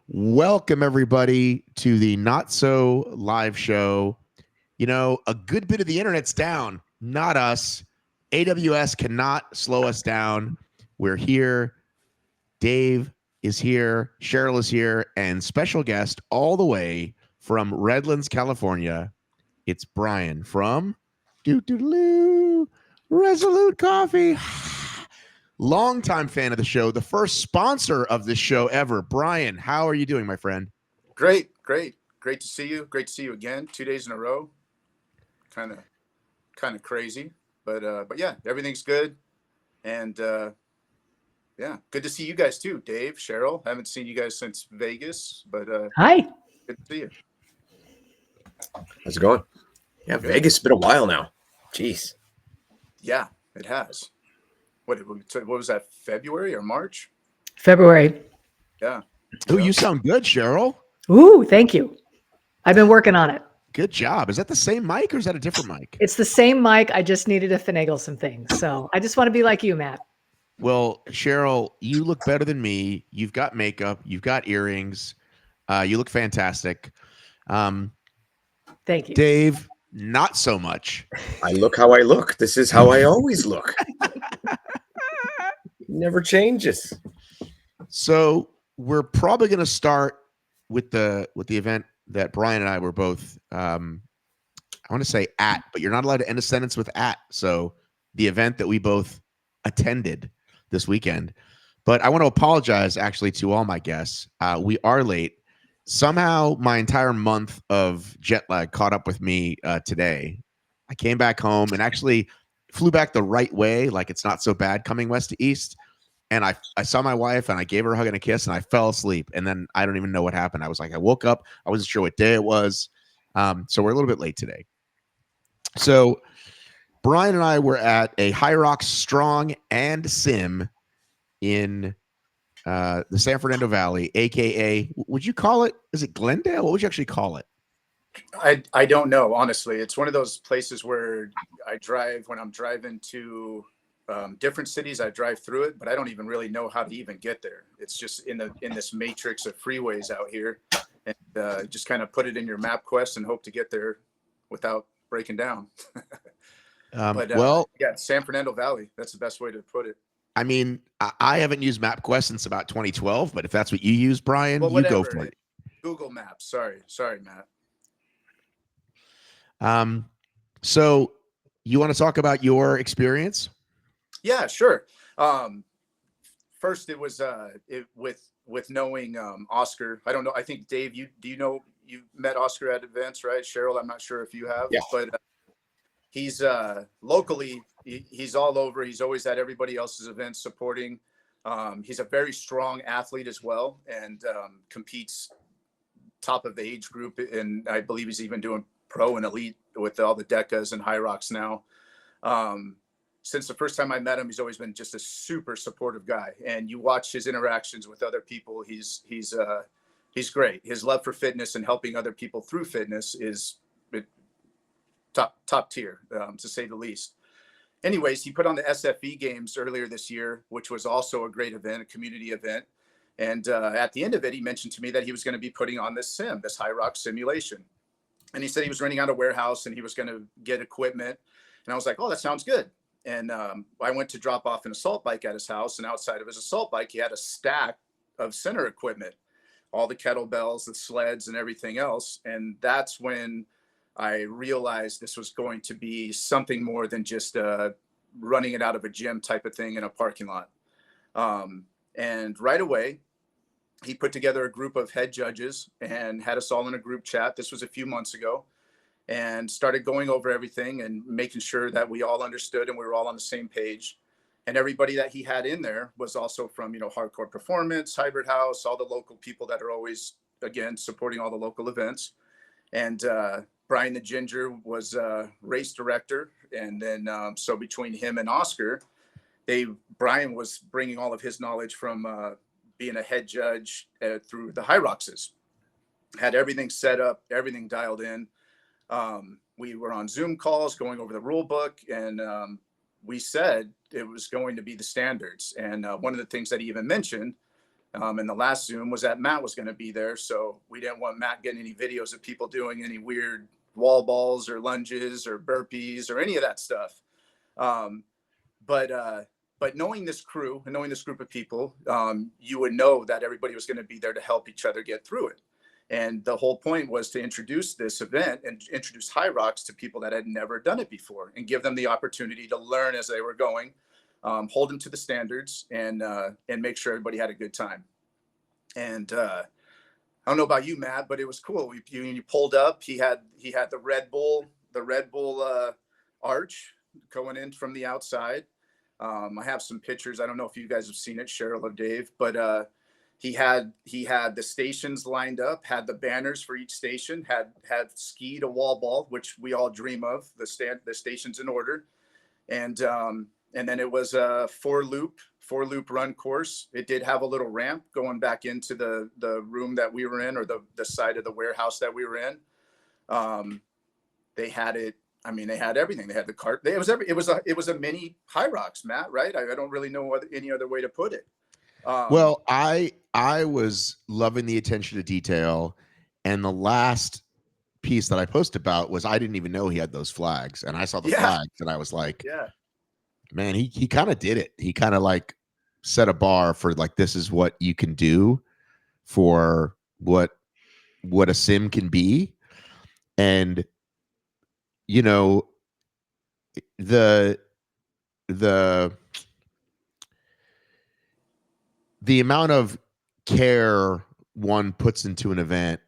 Welcome, everybody, to the Not So Live Show. You know, a good bit of the internet's down, not us. AWS cannot slow us down. We're here. Dave is here. Cheryl is here. And special guest all the way from Redlands, California. It's Brian from Doo Resolute Coffee. Longtime fan of the show, the first sponsor of this show ever. Brian, how are you doing, my friend? Great to see you. Great to see you again. 2 days in a row. Kind of crazy, but yeah, everything's good. And yeah, good to see you guys too, Dave, Cheryl. Haven't seen you guys since Vegas, but Hi. good to see you. How's it going? Yeah, Good. Vegas has been a while now. Jeez. Yeah, it has. What was that? February or March? February. Yeah. Oh, you sound good, Cheryl. Ooh, thank you. I've been working on it. Good job. Is that the same mic or is that a different mic? It's the same mic. I just needed to finagle some things. So I just want to be like you, Matt. Well, Cheryl, you look better than me. You've got makeup. You've got earrings. You look fantastic. Thank you. Dave, not so much. I look how I look. This is how I always look. Never changes. So we're probably going to start with the event that Brian and I were both, I want to say at, but you're not allowed to end a sentence with at. So the event that we both attended this weekend. But I want to apologize actually to all my guests. We are late. Somehow my entire month of jet lag caught up with me today. I came back home and actually flew back the right way, like it's not so bad coming west to east. And I saw my wife and I gave her a hug and a kiss and I fell asleep. And then I don't even know what happened. I woke up. I wasn't sure what day it was. So we're a little bit late today. So Brian and I were at a HYROX Strong and Sim in the San Fernando Valley, aka, would you call it? Is it Glendale? What would you actually call it? I don't know, honestly. It's one of those places where I drive when I'm driving to different cities. I drive through it, but I don't even really know how to even get there. It's just in this matrix of freeways out here, and just kind of put it in your MapQuest and hope to get there without breaking down. But yeah, San Fernando Valley. That's the best way to put it. I mean, I haven't used MapQuest since about 2012, but if that's what you use, Brian, well, you go for it. Google Maps. Sorry, Matt. So you want to talk about your experience? Yeah, sure. First, it was with knowing Oscar. I don't know. I think Dave, you've met Oscar at events, right? Cheryl, I'm not sure if you have. Yeah. But he's locally. He's all over. He's always at everybody else's events supporting. He's a very strong athlete as well, and competes top of the age group. And I believe he's even doing pro and elite with all the DEKAs and HYROX now. Since the first time I met him, he's always been just a super supportive guy. And you watch his interactions with other people. He's great. His love for fitness and helping other people through fitness is top tier, to say the least. Anyways, he put on the SFE games earlier this year, which was also a great event, a community event. And at the end of it, he mentioned to me that he was going to be putting on this HYROX simulation. And he said he was renting out a warehouse and he was going to get equipment. And I was like, oh, that sounds good. And I went to drop off an assault bike at his house. And outside of his assault bike, he had a stack of center equipment, all the kettlebells, the sleds, and everything else. And that's when I realized this was going to be something more than just running it out of a gym type of thing in a parking lot. And right away, he put together a group of head judges and had us all in a group chat. This was a few months ago, and started going over everything and making sure that we all understood and we were all on the same page. And everybody that he had in there was also from, Hardcore Performance, Hybrid House, all the local people that are always, again, supporting all the local events. And Brian the Ginger was race director. And then so between him and Oscar, Brian was bringing all of his knowledge from being a head judge through the HYROXs. Had everything set up, everything dialed in. We were on Zoom calls going over the rule book, and we said it was going to be the standards. And one of the things that he even mentioned And the last Zoom was that Matt was going to be there. So we didn't want Matt getting any videos of people doing any weird wall balls or lunges or burpees or any of that stuff. But knowing this crew and knowing this group of people, you would know that everybody was going to be there to help each other get through it. And the whole point was to introduce this event and introduce HYROX to people that had never done it before and give them the opportunity to learn as they were going, hold them to the standards, and make sure everybody had a good time. And I don't know about you, Matt, but it was cool. You pulled up. He had the Red Bull arch going in from the outside. I have some pictures. I don't know if you guys have seen it, Cheryl or Dave, but he had the stations lined up, had the banners for each station, had skied a wall ball, which we all dream of, the stations in order. And then it was a four loop run course. It did have a little ramp going back into the room that we were in, or the side of the warehouse that we were in. They had it. I mean, they had everything. They had the cart. It was a mini HYROX, Matt, right? I don't really know any other way to put it. Well, I was loving the attention to detail, and the last piece that I posted about was I didn't even know he had those flags, and I saw the flags, and I was like, yeah, man, he kind of did it. He kind of like set a bar for like, this is what you can do for what a sim can be. And you know, the amount of care one puts into an event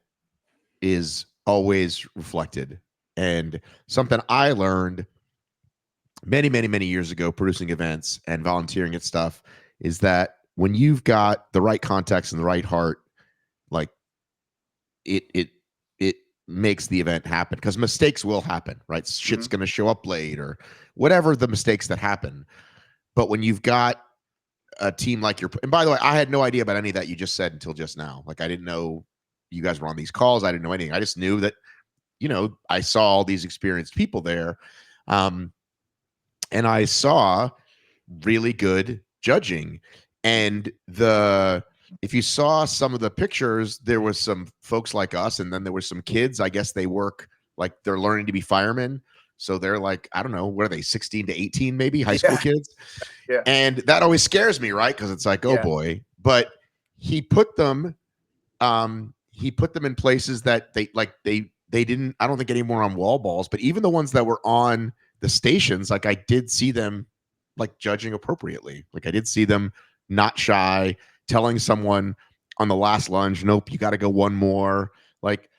is always reflected. And something I learned many years ago producing events and volunteering at stuff is that when you've got the right context and the right heart, like it makes the event happen, because mistakes will happen, right? Shit's going to show up late or whatever the mistakes that happen. But when you've got a team like and by the way, I had no idea about any of that you just said until just now. Like, I didn't know you guys were on these calls. I didn't know anything. I just knew that, I saw all these experienced people there. And I saw really good judging. And if you saw some of the pictures, there was some folks like us, and then there were some kids. I guess they work, like, they're learning to be firemen. So they're like, I don't know, what are they, 16 to 18, maybe high school kids? Yeah. And that always scares me, right? Because it's like, oh boy. But he put them in places that they didn't, I don't think anymore on wall balls, but even the ones that were on the stations, like, I did see them like judging appropriately. Like, I did see them not shy, telling someone on the last lunge, nope, you got to go one more. Like,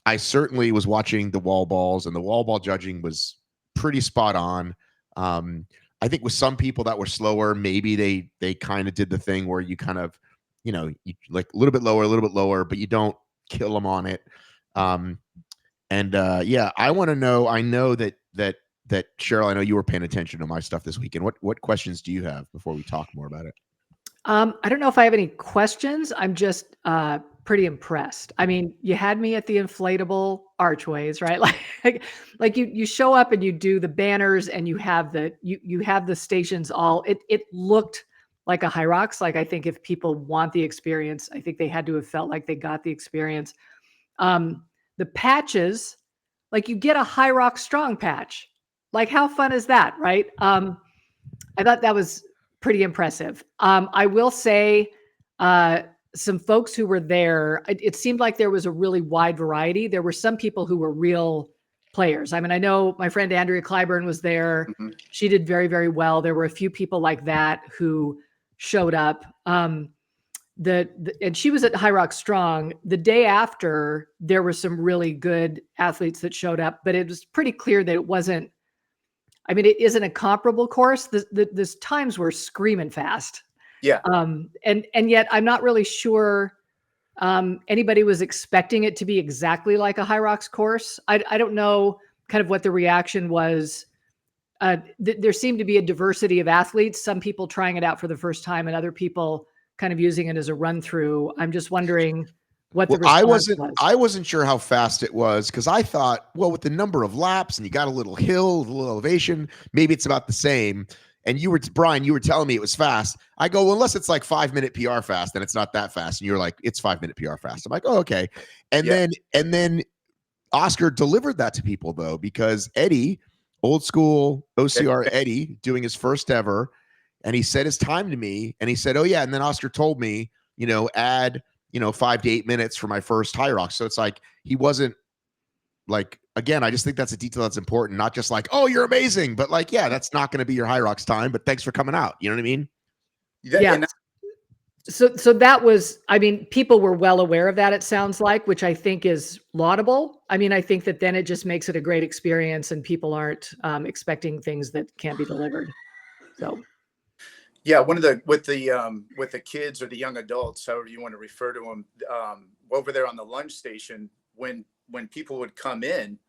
I certainly was watching the wall balls, and the wall ball judging was pretty spot on. I think with some people that were slower, maybe they kind of did the thing where you kind of, you like a little bit lower, but you don't kill them on it. Yeah, I want to know, I know that Cheryl, I know you were paying attention to my stuff this weekend. What questions do you have before we talk more about it? I don't know if I have any questions. I'm just pretty impressed. I mean, you had me at the inflatable archways, right? Like you show up and you do the banners, and you have the stations all. It looked like a HYROX. Like, I think if people want the experience, I think they had to have felt like they got the experience. The patches, like, you get a HYROX strong patch. Like, how fun is that, right? I thought that was pretty impressive. I will say, some folks who were there, it seemed like there was a really wide variety. There were some people who were real players. I mean, I know my friend Andrea Clyburn was there. Mm-hmm. She did very, very well. There were a few people like that who showed up. And she was at HYROX Strong. The day after, there were some really good athletes that showed up, but it was pretty clear that it wasn't, I mean, it isn't a comparable course. The times were screaming fast. Yeah. And yet I'm not really sure anybody was expecting it to be exactly like a HYROX course. I don't know kind of what the reaction was. There seemed to be a diversity of athletes, some people trying it out for the first time and other people kind of using it as a run through. I'm just wondering what the response was. I wasn't sure how fast it was, because I thought, well, with the number of laps and you got a little hill, a little elevation, maybe it's about the same. And Brian, you were telling me it was fast. I go, well, unless it's like 5-minute PR fast, and it's not that fast. And you're like, it's 5-minute PR fast. I'm like, oh, okay. And then Oscar delivered that to people though, because Eddie, old school OCR Eddie, doing his first ever, and he said his time to me, and he said, oh yeah. And then Oscar told me, add, 5 to 8 minutes for my first HYROX. So it's like, he wasn't like, again, I just think that's a detail that's important, not just like, oh, you're amazing, but like, yeah, that's not going to be your HYROX time, but thanks for coming out. You know what I mean? Yeah. So that was, I mean, people were well aware of that, it sounds like, which I think is laudable. I mean, I think that then it just makes it a great experience and people aren't expecting things that can't be delivered. So. Yeah, with the kids or the young adults, however you want to refer to them, over there on the lunch station, when people would come in,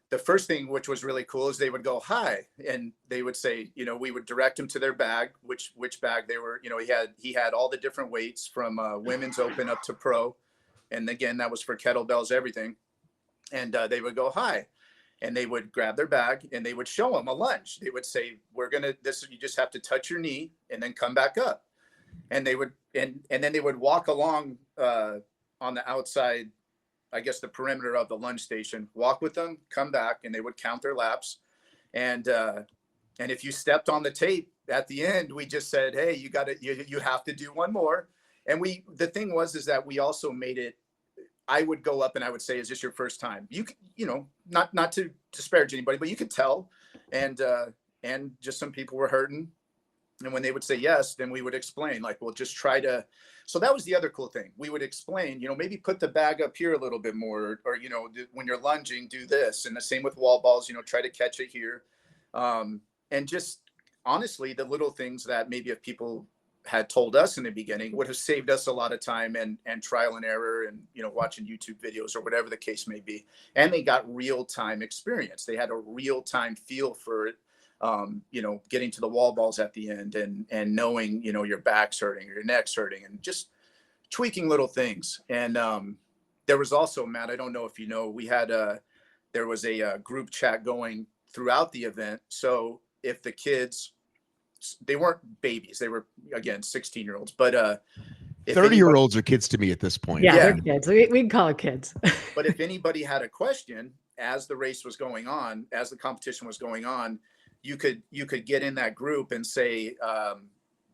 the first thing, which was really cool, is they would go, hi. And they would say, we would direct them to their bag, which bag they were, he had all the different weights from women's open up to pro. And again, that was for kettlebells, everything. And they would go, hi. And they would grab their bag and they would show them a lunge. They would say, you just have to touch your knee and then come back up. And they would, and then they would walk along on the outside, I guess the perimeter of the lunch station, walk with them, come back, and they would count their laps. And if you stepped on the tape at the end, we just said, hey, you have to do one more. And the thing was that we also made it, I would go up and I would say, is this your first time? Not to disparage anybody, but you could tell. And just some people were hurting. And when they would say yes, then we would explain, like, we'll just try to. So that was the other cool thing. We would explain, maybe put the bag up here a little bit more, or when you're lunging, do this. And the same with wall balls, try to catch it here. And just honestly, the little things that maybe if people had told us in the beginning would have saved us a lot of time and trial and error and, watching YouTube videos or whatever the case may be. And they got real-time experience. They had a real-time feel for it. Getting to the wall balls at the end and knowing, your back's hurting or your neck's hurting and just tweaking little things. And there was also, Matt, I don't know if we had there was a group chat going throughout the event. So if the kids, they weren't babies, they were, again, 16-year-olds, but 30-year-olds are kids to me at this point. Yeah, they're kids. We can call it kids. But if anybody had a question as the race was going on, as the competition was going on, you could get in that group and say,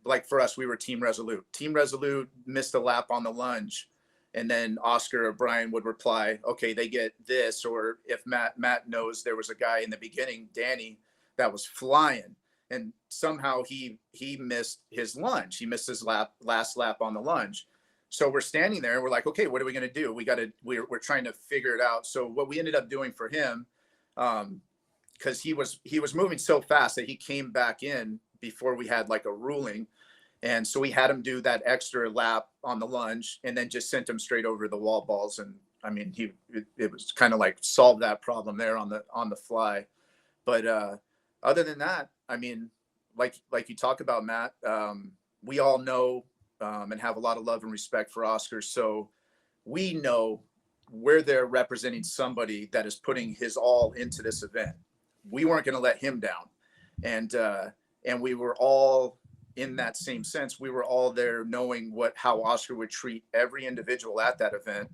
like for us, we were Team Resolute. Team Resolute missed a lap on the lunge. And then Oscar or Brian would reply, okay, they get this. Or if Matt knows there was a guy in the beginning, Danny, that was flying. And somehow he missed his lunge. He missed his last lap on the lunge. So we're standing there and we're like, okay, what are we going to do? We're trying to figure it out. So what we ended up doing for him, because he was moving so fast that he came back in before we had like a ruling. And so we had him do that extra lap on the lunge and then just sent him straight over the wall balls. And I mean, it was kind of like solve that problem there on the fly. But other than that, I mean, like you talk about, Matt, we all know and have a lot of love and respect for Oscar. So we know we're there representing somebody that is putting his all into this event. We weren't going to let him down. And we were all, in that same sense, we were all there knowing how Oscar would treat every individual at that event,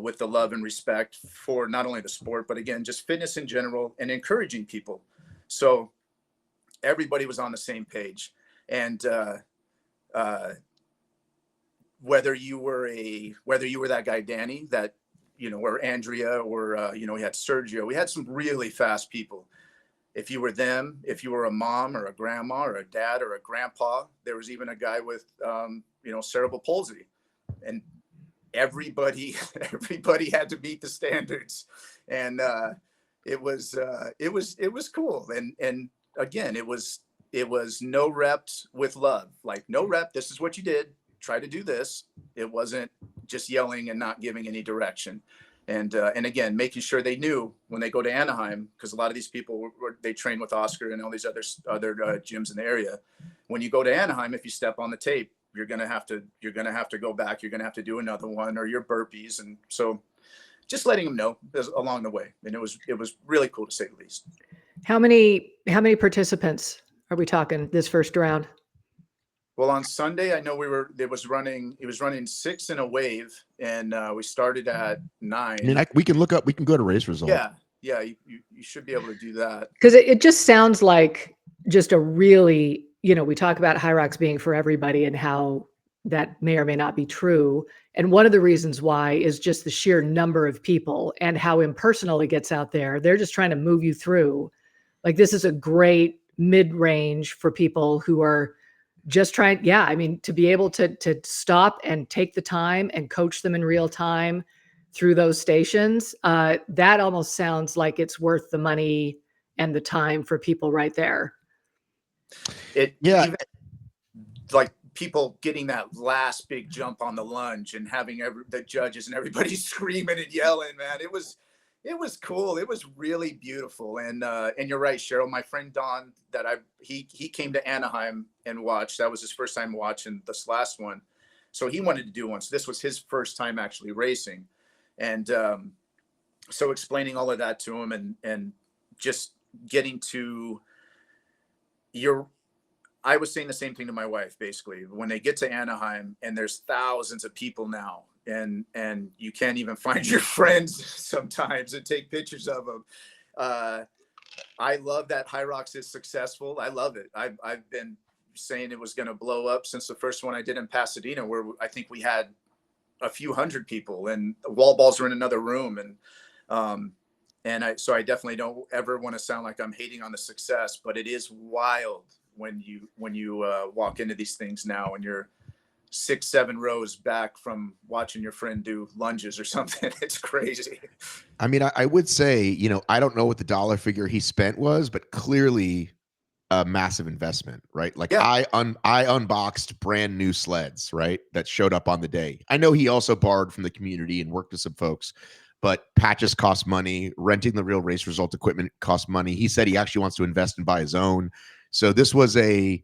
with the love and respect for not only the sport, but again, just fitness in general and encouraging people. So everybody was on the same page. And whether you were that guy, Danny, that, or Andrea, or, we had Sergio, we had some really fast people. If you were them, if you were a mom or a grandma or a dad or a grandpa, there was even a guy with, cerebral palsy, and everybody had to meet the standards. And it was cool. And again, it was no reps with love, like no rep. This is what you did. Try to do this. It wasn't just yelling and not giving any direction. And again, making sure they knew when they go to Anaheim, because a lot of these people they train with Oscar and all these other gyms in the area. When you go to Anaheim, if you step on the tape, you're gonna have to go back. You're gonna have to do another one, or your burpees. And so, just letting them know along the way. And it was really cool, to say the least. How many participants Are we talking this first round? Well, on Sunday, I know it was running 6 in a wave, and we started at 9. I mean, we can look up, we can go to race result. Yeah, you should be able to do that. Because it just sounds like just a really, we talk about HYROX being for everybody and how that may or may not be true. And one of the reasons why is just the sheer number of people and how impersonal it gets out there. They're just trying to move you through. Like, this is a great mid-range for people who are just trying. Yeah, I mean, to be able to stop and take the time and coach them in real time through those stations, that almost sounds like it's worth the money and the time for people right there. Even like people getting that last big jump on the lunge and having the judges and everybody screaming and yelling, man, it was cool. It was really beautiful. And you're right, Cheryl, my friend Don, he came to Anaheim and watched. That was his first time watching this last one. So he wanted to do one. So this was his first time actually racing. And so explaining all of that to him and just getting to I was saying the same thing to my wife, basically, when they get to Anaheim and there's thousands of people now and you can't even find your friends sometimes and take pictures of them. I love that HYROX is successful. I love it. I've been saying it was going to blow up since the first one I did in Pasadena, where I think we had a few hundred people and the wall balls were in another room. So I definitely don't ever want to sound like I'm hating on the success, but it is wild when you walk into these things now and you're 6-7 rows back from watching your friend do lunges or something. It's crazy. I mean, I would say, I don't know what the dollar figure he spent was, but clearly a massive investment, right? Like, yeah. I unboxed brand new sleds, right, that showed up on the day. I know he also borrowed from the community and worked with some folks, but patches cost money. Renting the real race result equipment cost money. He said he actually wants to invest and buy his own. So this wasn't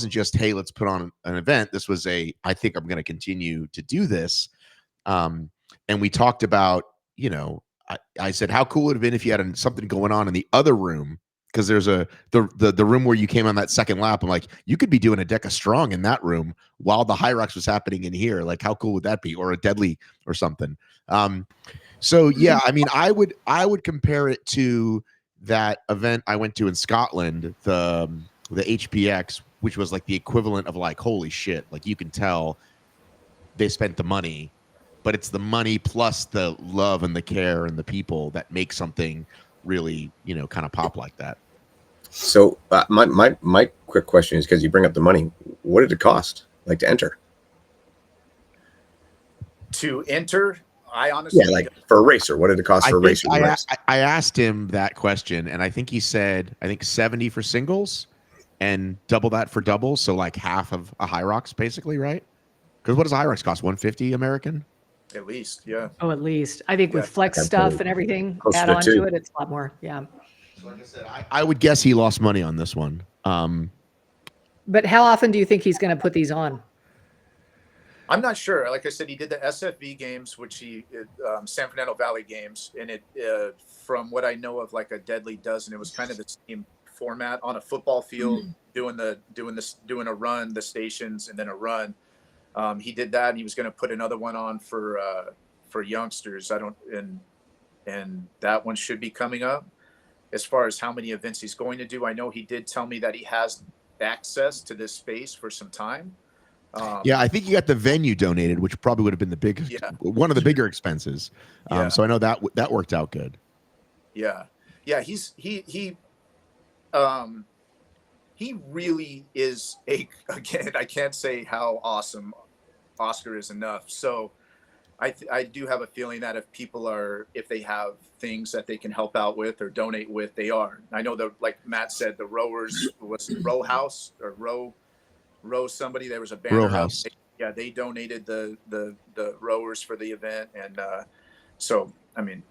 just, hey, let's put on an event. This was I think I'm going to continue to do this. And we talked about, I said, how cool would it have been if you had something going on in the other room? Because there's the room where you came on that second lap. I'm like, you could be doing a DEKA Strong in that room while the HYROX was happening in here. Like, how cool would that be? Or a Deadly or something. So yeah, I mean, I would compare it to that event I went to in Scotland, the HPX, which was like the equivalent of like, holy shit, like you can tell they spent the money, but it's the money plus the love and the care and the people that make something really, kind of pop like that. So my quick question is, because you bring up the money, what did it cost, like, to enter? To enter, I honestly, like for a racer, what did it cost for a racer? I asked him that question, and I think he said, 70 for singles and double that for doubles. So like half of a HYROX, basically, right? Because what does a HYROX cost? 150 American? At least, yeah. Oh, at least. I think with flex stuff and everything add on to it, it's a lot more. Yeah. So like I said, I would guess he lost money on this one. But how often do you think he's going to put these on? I'm not sure. Like I said, he did the SFV games, which San Fernando Valley games, and it from what I know of, like a Deadly dozen, it was kind of the same format on a football field, doing a run, the stations, and then a run. He did that, and he was going to put another one on for youngsters. And that one should be coming up. As far as how many events he's going to do, I know he did tell me that he has access to this space for some time. Yeah, I think he got the venue donated, which probably would have been the biggest, one of the bigger expenses. So I know that worked out good. Yeah, he really is again, I can't say how awesome Oscar is enough. So I do have a feeling that if they have things that they can help out with or donate with, they are. I know that, like Matt said, the rowers was Row House or Row somebody. There was a banner. Row House. They donated the rowers for the event, and so I mean,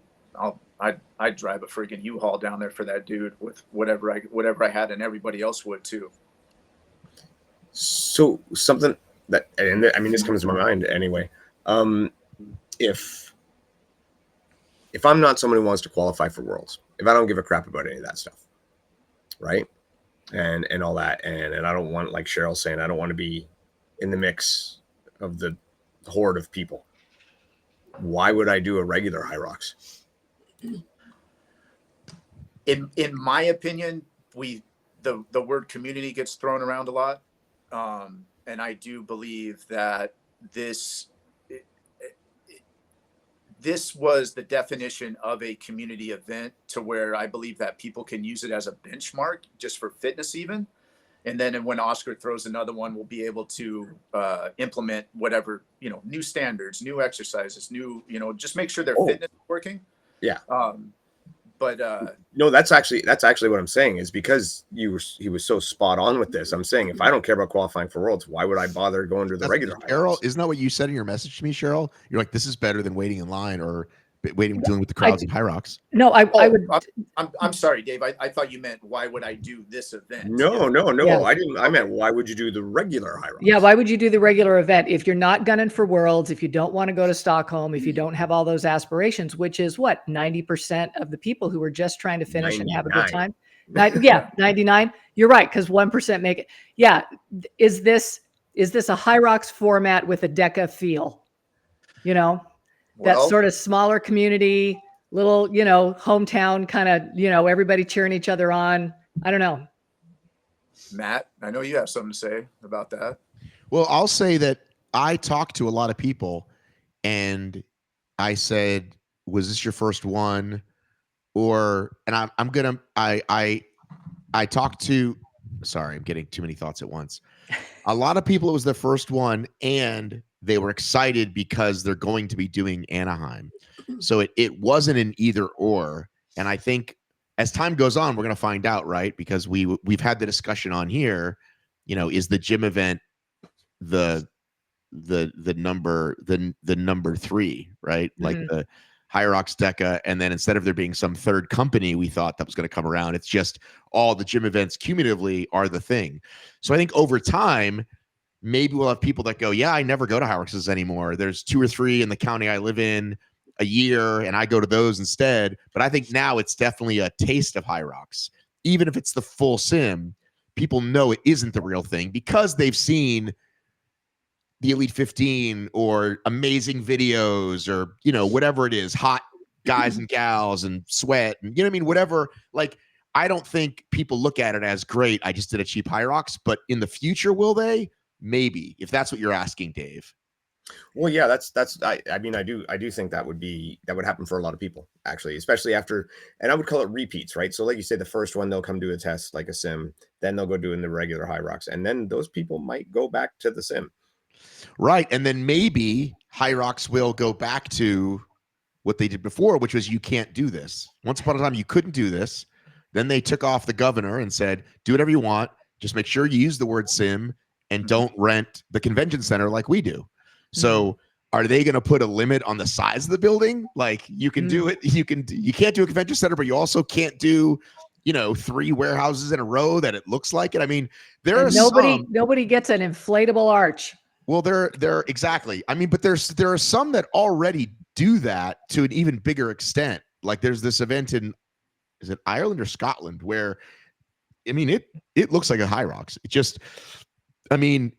I'd drive a friggin' U-Haul down there for that dude with whatever I had, and everybody else would too. So something that, and I mean, this comes to my mind anyway. If I'm not someone who wants to qualify for Worlds, if I don't give a crap about any of that stuff, right? and all that. And I don't want, like Cheryl's saying, I don't want to be in the mix of the horde of people. Why would I do a regular HYROX? In my opinion, the word community gets thrown around a lot, and I do believe that this was the definition of a community event, to where I believe that people can use it as a benchmark just for fitness even. And then when Oscar throws another one, we'll be able to implement whatever, new standards, new exercises, just make sure their fitness is working. Yeah. But no, that's actually what I'm saying, is because he was so spot on with this. I'm saying, if I don't care about qualifying for Worlds, why would I bother going to the regular Cheryl, isn't that what you said in your message to me, Cheryl? You're like, this is better than waiting in line or dealing with the crowds of HYROX. No, I would. I'm sorry, Dave. I thought you meant, why would I do this event? No, Yeah. I didn't. I meant, why would you do the regular HYROX? Yeah, why would you do the regular event if you're not gunning for Worlds, if you don't want to go to Stockholm, if you don't have all those aspirations, which is what 90% of the people who are just trying to finish and have a good time. 99. You're right, because 1% make it. Yeah, is this a HYROX format with a DEKA feel? That sort of smaller community, little, hometown kind of, everybody cheering each other on. I don't know. Matt, I know you have something to say about that. Well, I'll say that I talked to a lot of people and I said, was this your first one? I talked to, sorry, I'm getting too many thoughts at once. A lot of people, it was their first one and they were excited because they're going to be doing Anaheim. So it wasn't an either or. And I think as time goes on, we're going to find out, right? Because we've had the discussion on here, is the gym event the number 3, right? Mm-hmm. Like the HYROX, DEKA, and then instead of there being some third company we thought that was going to come around, it's just all the gym events cumulatively are the thing. So I think over time, maybe we'll have people that go, yeah, I never go to HYROXs anymore. There's 2 or 3 in the county I live in a year, and I go to those instead. But I think now it's definitely a taste of HYROX. Even if it's the full sim, people know it isn't the real thing because they've seen the Elite 15 or amazing videos or, whatever it is, hot guys and gals and sweat and, whatever. Like, I don't think people look at it as great. I just did a cheap HYROX, but in the future, will they? Maybe, if that's what you're asking, Dave. Well, yeah, I do think that would happen for a lot of people, actually, especially after, and I would call it repeats, right? So like you say, the first one, they'll come do a test like a sim, then they'll go doing the regular HYROX, and then those people might go back to the sim. Right. And then maybe HYROX will go back to what they did before, which was, you can't do this. Once upon a time, you couldn't do this. Then they took off the governor and said, do whatever you want. Just make sure you use the word sim and don't rent the convention center like we do. So are they going to put a limit on the size of the building? Like, you can do it. You can't do a convention center, but you also can't do, 3 warehouses in a row that it looks like it. I mean, nobody gets an inflatable arch. Well, they're exactly. I mean, but there are some that already do that to an even bigger extent. Like, there's this event in, is it Ireland or Scotland, where, I mean, it looks like a HYROX. It just, I mean,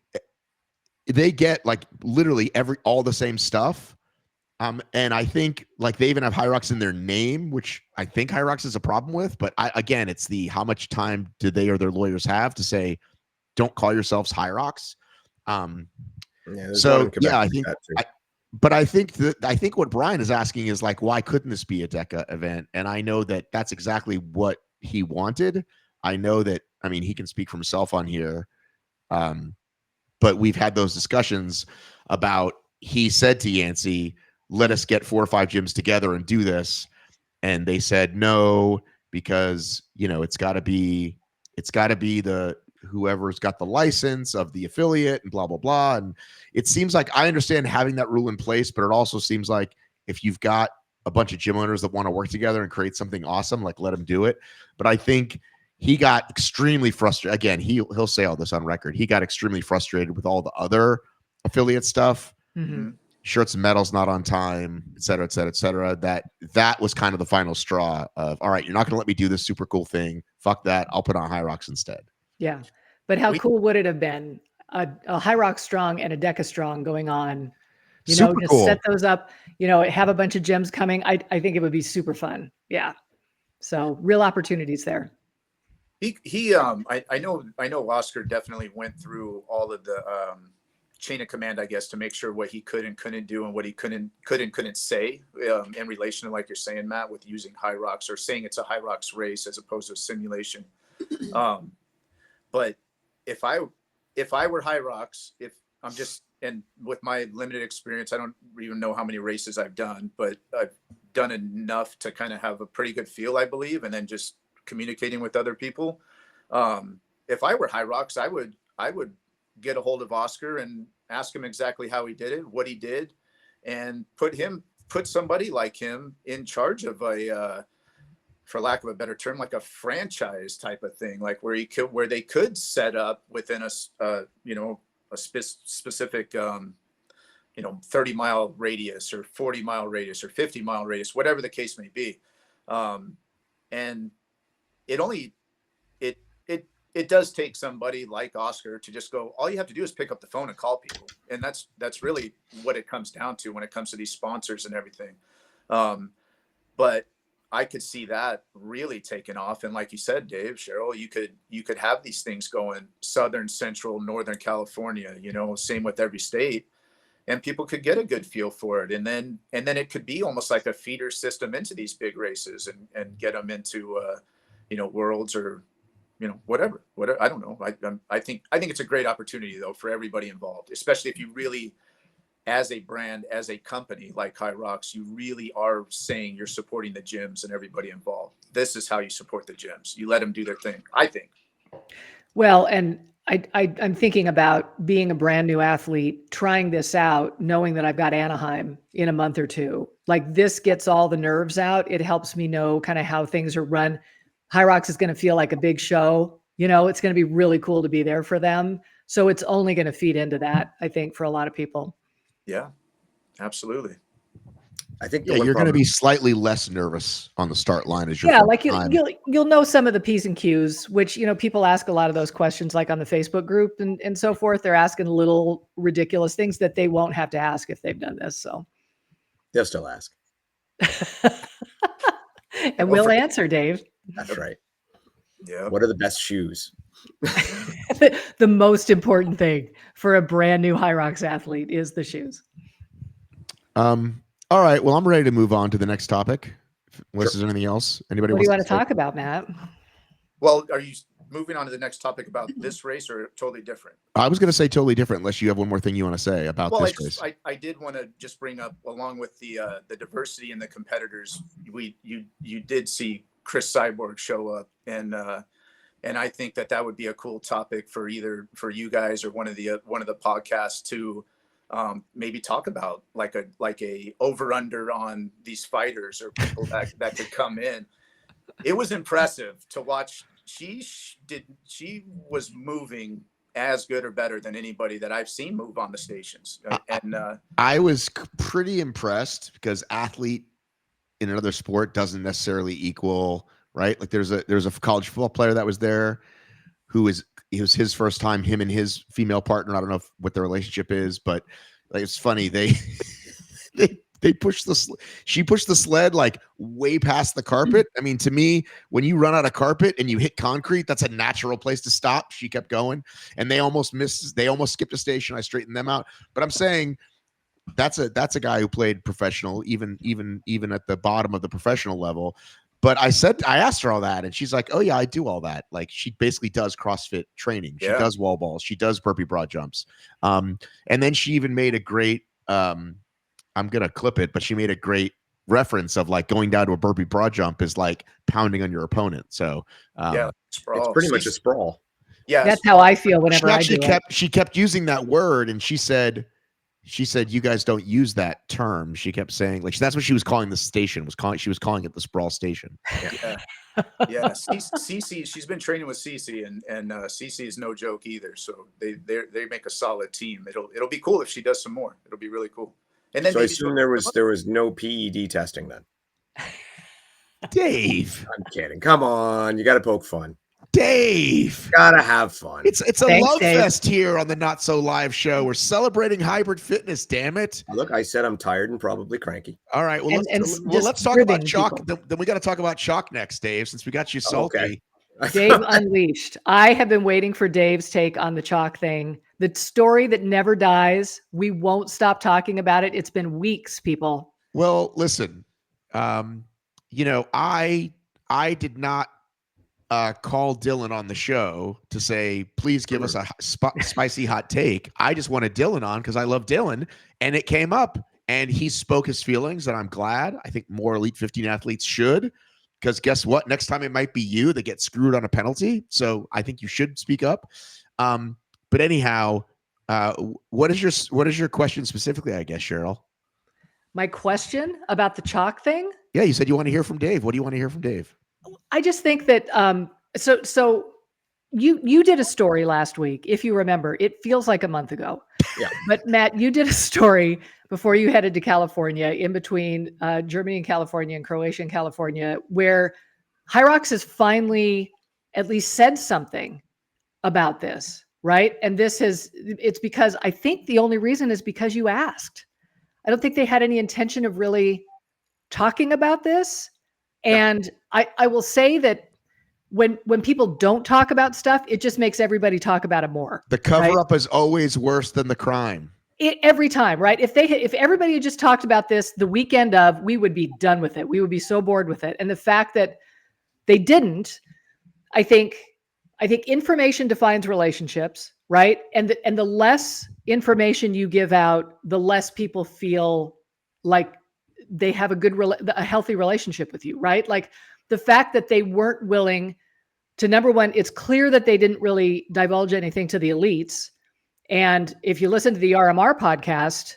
they get like literally all the same stuff. And I think like they even have HYROX in their name, which I think HYROX is a problem with. But again, it's how much time do they or their lawyers have to say, don't call yourselves HYROX. I think what Brian is asking is like, why couldn't this be a DEKA event? And I know that's exactly what he wanted. I know that, I mean, he can speak for himself on here. But we've had those discussions about, he said to Yancey, let us get 4 or 5 gyms together and do this. And they said no, because, it's got to be the whoever's got the license of the affiliate and blah, blah, blah. And it seems like, I understand having that rule in place, but it also seems like if you've got a bunch of gym owners that want to work together and create something awesome, like, let them do it. But I think he got extremely frustrated. Again, he'll say all this on record. He got extremely frustrated with all the other affiliate stuff. Mm-hmm. Shirts and medals not on time, et cetera, et cetera, et cetera. That was kind of the final straw of, all right, you're not going to let me do this super cool thing. Fuck that. I'll put on HYROX instead. Yeah. But how cool would it have been? A HYROX strong and a DEKA strong going on, Super just cool. set those up, have a bunch of gyms coming. I think it would be super fun. Yeah. So real opportunities there. I know Oscar definitely went through all of the chain of command, I guess, to make sure what he could and couldn't do and what he couldn't say in relation to, like you're saying, Matt, with using HYROX or saying it's a HYROX race as opposed to a simulation. But if I were HYROX, if I'm just, and with my limited experience, I don't even know how many races I've done, but I've done enough to kind of have a pretty good feel, I believe, and then just communicating with other people. If I were HYROX, I would get a hold of Oscar and ask him exactly how he did it, what he did, and put somebody like him in charge of a, for lack of a better term, like a franchise type of thing, like where they could set up within a specific 30-mile radius or 40-mile radius or 50-mile radius, whatever the case may be. And it does take somebody like Oscar to just go, all you have to do is pick up the phone and call people. And that's really what it comes down to when it comes to these sponsors and everything. But I could see that really taking off. And like you said, Dave, Cheryl, you could have these things going Southern, Central, Northern California, same with every state, and people could get a good feel for it. And then it could be almost like a feeder system into these big races and get them into, worlds or, whatever, I don't know. I think it's a great opportunity though, for everybody involved, especially if you really, as a brand, as a company like HYROX, you really are saying you're supporting the gyms and everybody involved. This is how you support the gyms. You let them do their thing, I think. Well, and I'm thinking about being a brand new athlete, trying this out, knowing that I've got Anaheim in a month or two. Like, this gets all the nerves out. It helps me know kind of how things are run. HYROX is going to feel like a big show. It's going to be really cool to be there for them. So it's only going to feed into that, I think, for a lot of people. Yeah, absolutely. I think you're going to be slightly less nervous on the start line as you're like you'll know some of the P's and Q's, which people ask a lot of those questions, like on the Facebook group and so forth. They're asking little ridiculous things that they won't have to ask if they've done this. So they'll still ask, and we'll answer, Dave. That's right. Yeah. What are the best shoes? The most important thing for a brand new HYROX athlete is the shoes. All right. Well, I'm ready to move on to the next topic. Unless there's anything else. Anybody? What do you want to talk about, Matt? Well, are you moving on to the next topic about this race or totally different? I was going to say totally different, unless you have one more thing you want to say about this race. I did want to just bring up, along with the diversity in the competitors, you did see Chris Cyborg show up, and I think that would be a cool topic for either for you guys or one of the podcasts to maybe talk about, like a over under on these fighters or people that could come in. It was impressive to watch. She was moving as good or better than anybody that I've seen move on the stations. And I was pretty impressed, because athlete in another sport doesn't necessarily equal, right? Like there's a college football player that was there it was his first time, him and his female partner. I don't know what their relationship is, but like, it's funny. They she pushed the sled like way past the carpet. I mean, to me, when you run out of carpet and you hit concrete, that's a natural place to stop. She kept going, and they almost skipped a station. I straightened them out. But I'm saying that's a guy who played professional, even at the bottom of the professional level. But I asked her all that, and she's like, "Oh yeah, I do all that." Like, she basically does CrossFit training. She does wall balls. She does burpee broad jumps. And then she even made a great, I'm going to clip it, but she made a great reference of like going down to a burpee broad jump is like pounding on your opponent. So it's pretty much a sprawl. Yeah, that's how I feel whenever she kept using that word, and she said, you guys don't use that term. She kept saying, like, that's what she was calling the station. She was calling it the sprawl station. Yeah. Cece, she's been training with Cece, and Cece is no joke either. So they make a solid team. It'll be cool if she does some more. It'll be really cool. And then so I assume there was no PED testing then. Dave, I'm kidding. Come on, you got to poke fun. Dave. Gotta have fun. It's a Thanks, love Dave. fest here on the Not So Live show. We're celebrating hybrid fitness, damn it. Look, I said I'm tired and probably cranky. All right, well, And let's just talk about ribbing chalk. people. Then we got to talk about chalk next, Dave, since we got you salty. Okay. Dave Unleashed. I have been waiting for Dave's take on the chalk thing. The story that never dies. We won't stop talking about it. It's been weeks, people. Well, listen, you know, I did not call Dylan on the show to say, please give us a spicy hot take. I just wanted Dylan on because I love Dylan, and it came up, and he spoke his feelings, and I'm glad. I think more Elite 15 athletes should, because guess what? Next time it might be you that gets screwed on a penalty. So I think you should speak up. But anyhow, what is your question specifically, I guess, Cheryl? My question about the chalk thing? Yeah, you said you want to hear from Dave. What do you want to hear from Dave? I just think that so you did a story last week, if you remember. It feels like a month ago. Yeah. But Matt, you did a story before you headed to California, in between Germany and California and Croatia and California, where HYROX has finally at least said something about this, right? And it's because I think the only reason is because you asked. I don't think they had any intention of really talking about this. And I will say that when people don't talk about stuff, it just makes everybody talk about it more. The cover up is always worse than the crime. Every time, right? If everybody had just talked about this the weekend of, we would be done with it. We would be so bored with it. And the fact that they didn't, I think information defines relationships, right? And the less information you give out, the less people feel like they have a healthy relationship with you, right? Like the fact that they weren't willing to, number one, it's clear that they didn't really divulge anything to the elites. And if you listen to the RMR podcast,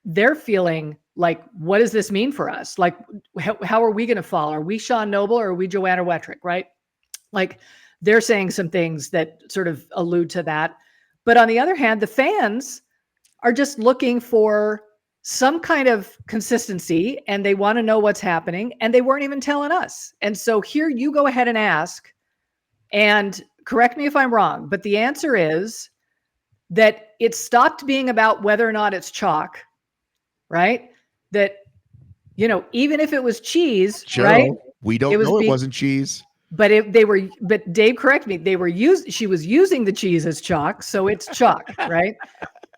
they're feeling like, what does this mean for us? Like, how are we going to fall? Are we Sean Noble or are we Joanna Wettrick, right? Like, they're saying some things that sort of allude to that. But on the other hand, the fans are just looking for some kind of consistency, and they want to know what's happening, and they weren't even telling us. And so here you go ahead and ask, and correct me if I'm wrong, but the answer is that it stopped being about whether or not it's chalk, right? That, you know, even if it was cheese, Cheryl, right? We don't know it wasn't cheese. But but Dave, correct me, she was using the cheese as chalk, so it's chalk, right?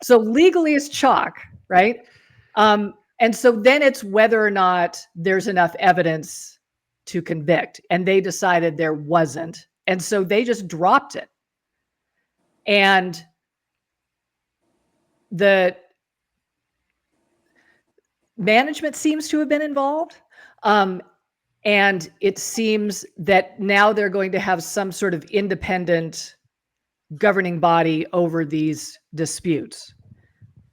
So legally it's chalk, right? And so then it's whether or not there's enough evidence to convict, and they decided there wasn't. And so they just dropped it. And the management seems to have been involved. And it seems that now they're going to have some sort of independent governing body over these disputes.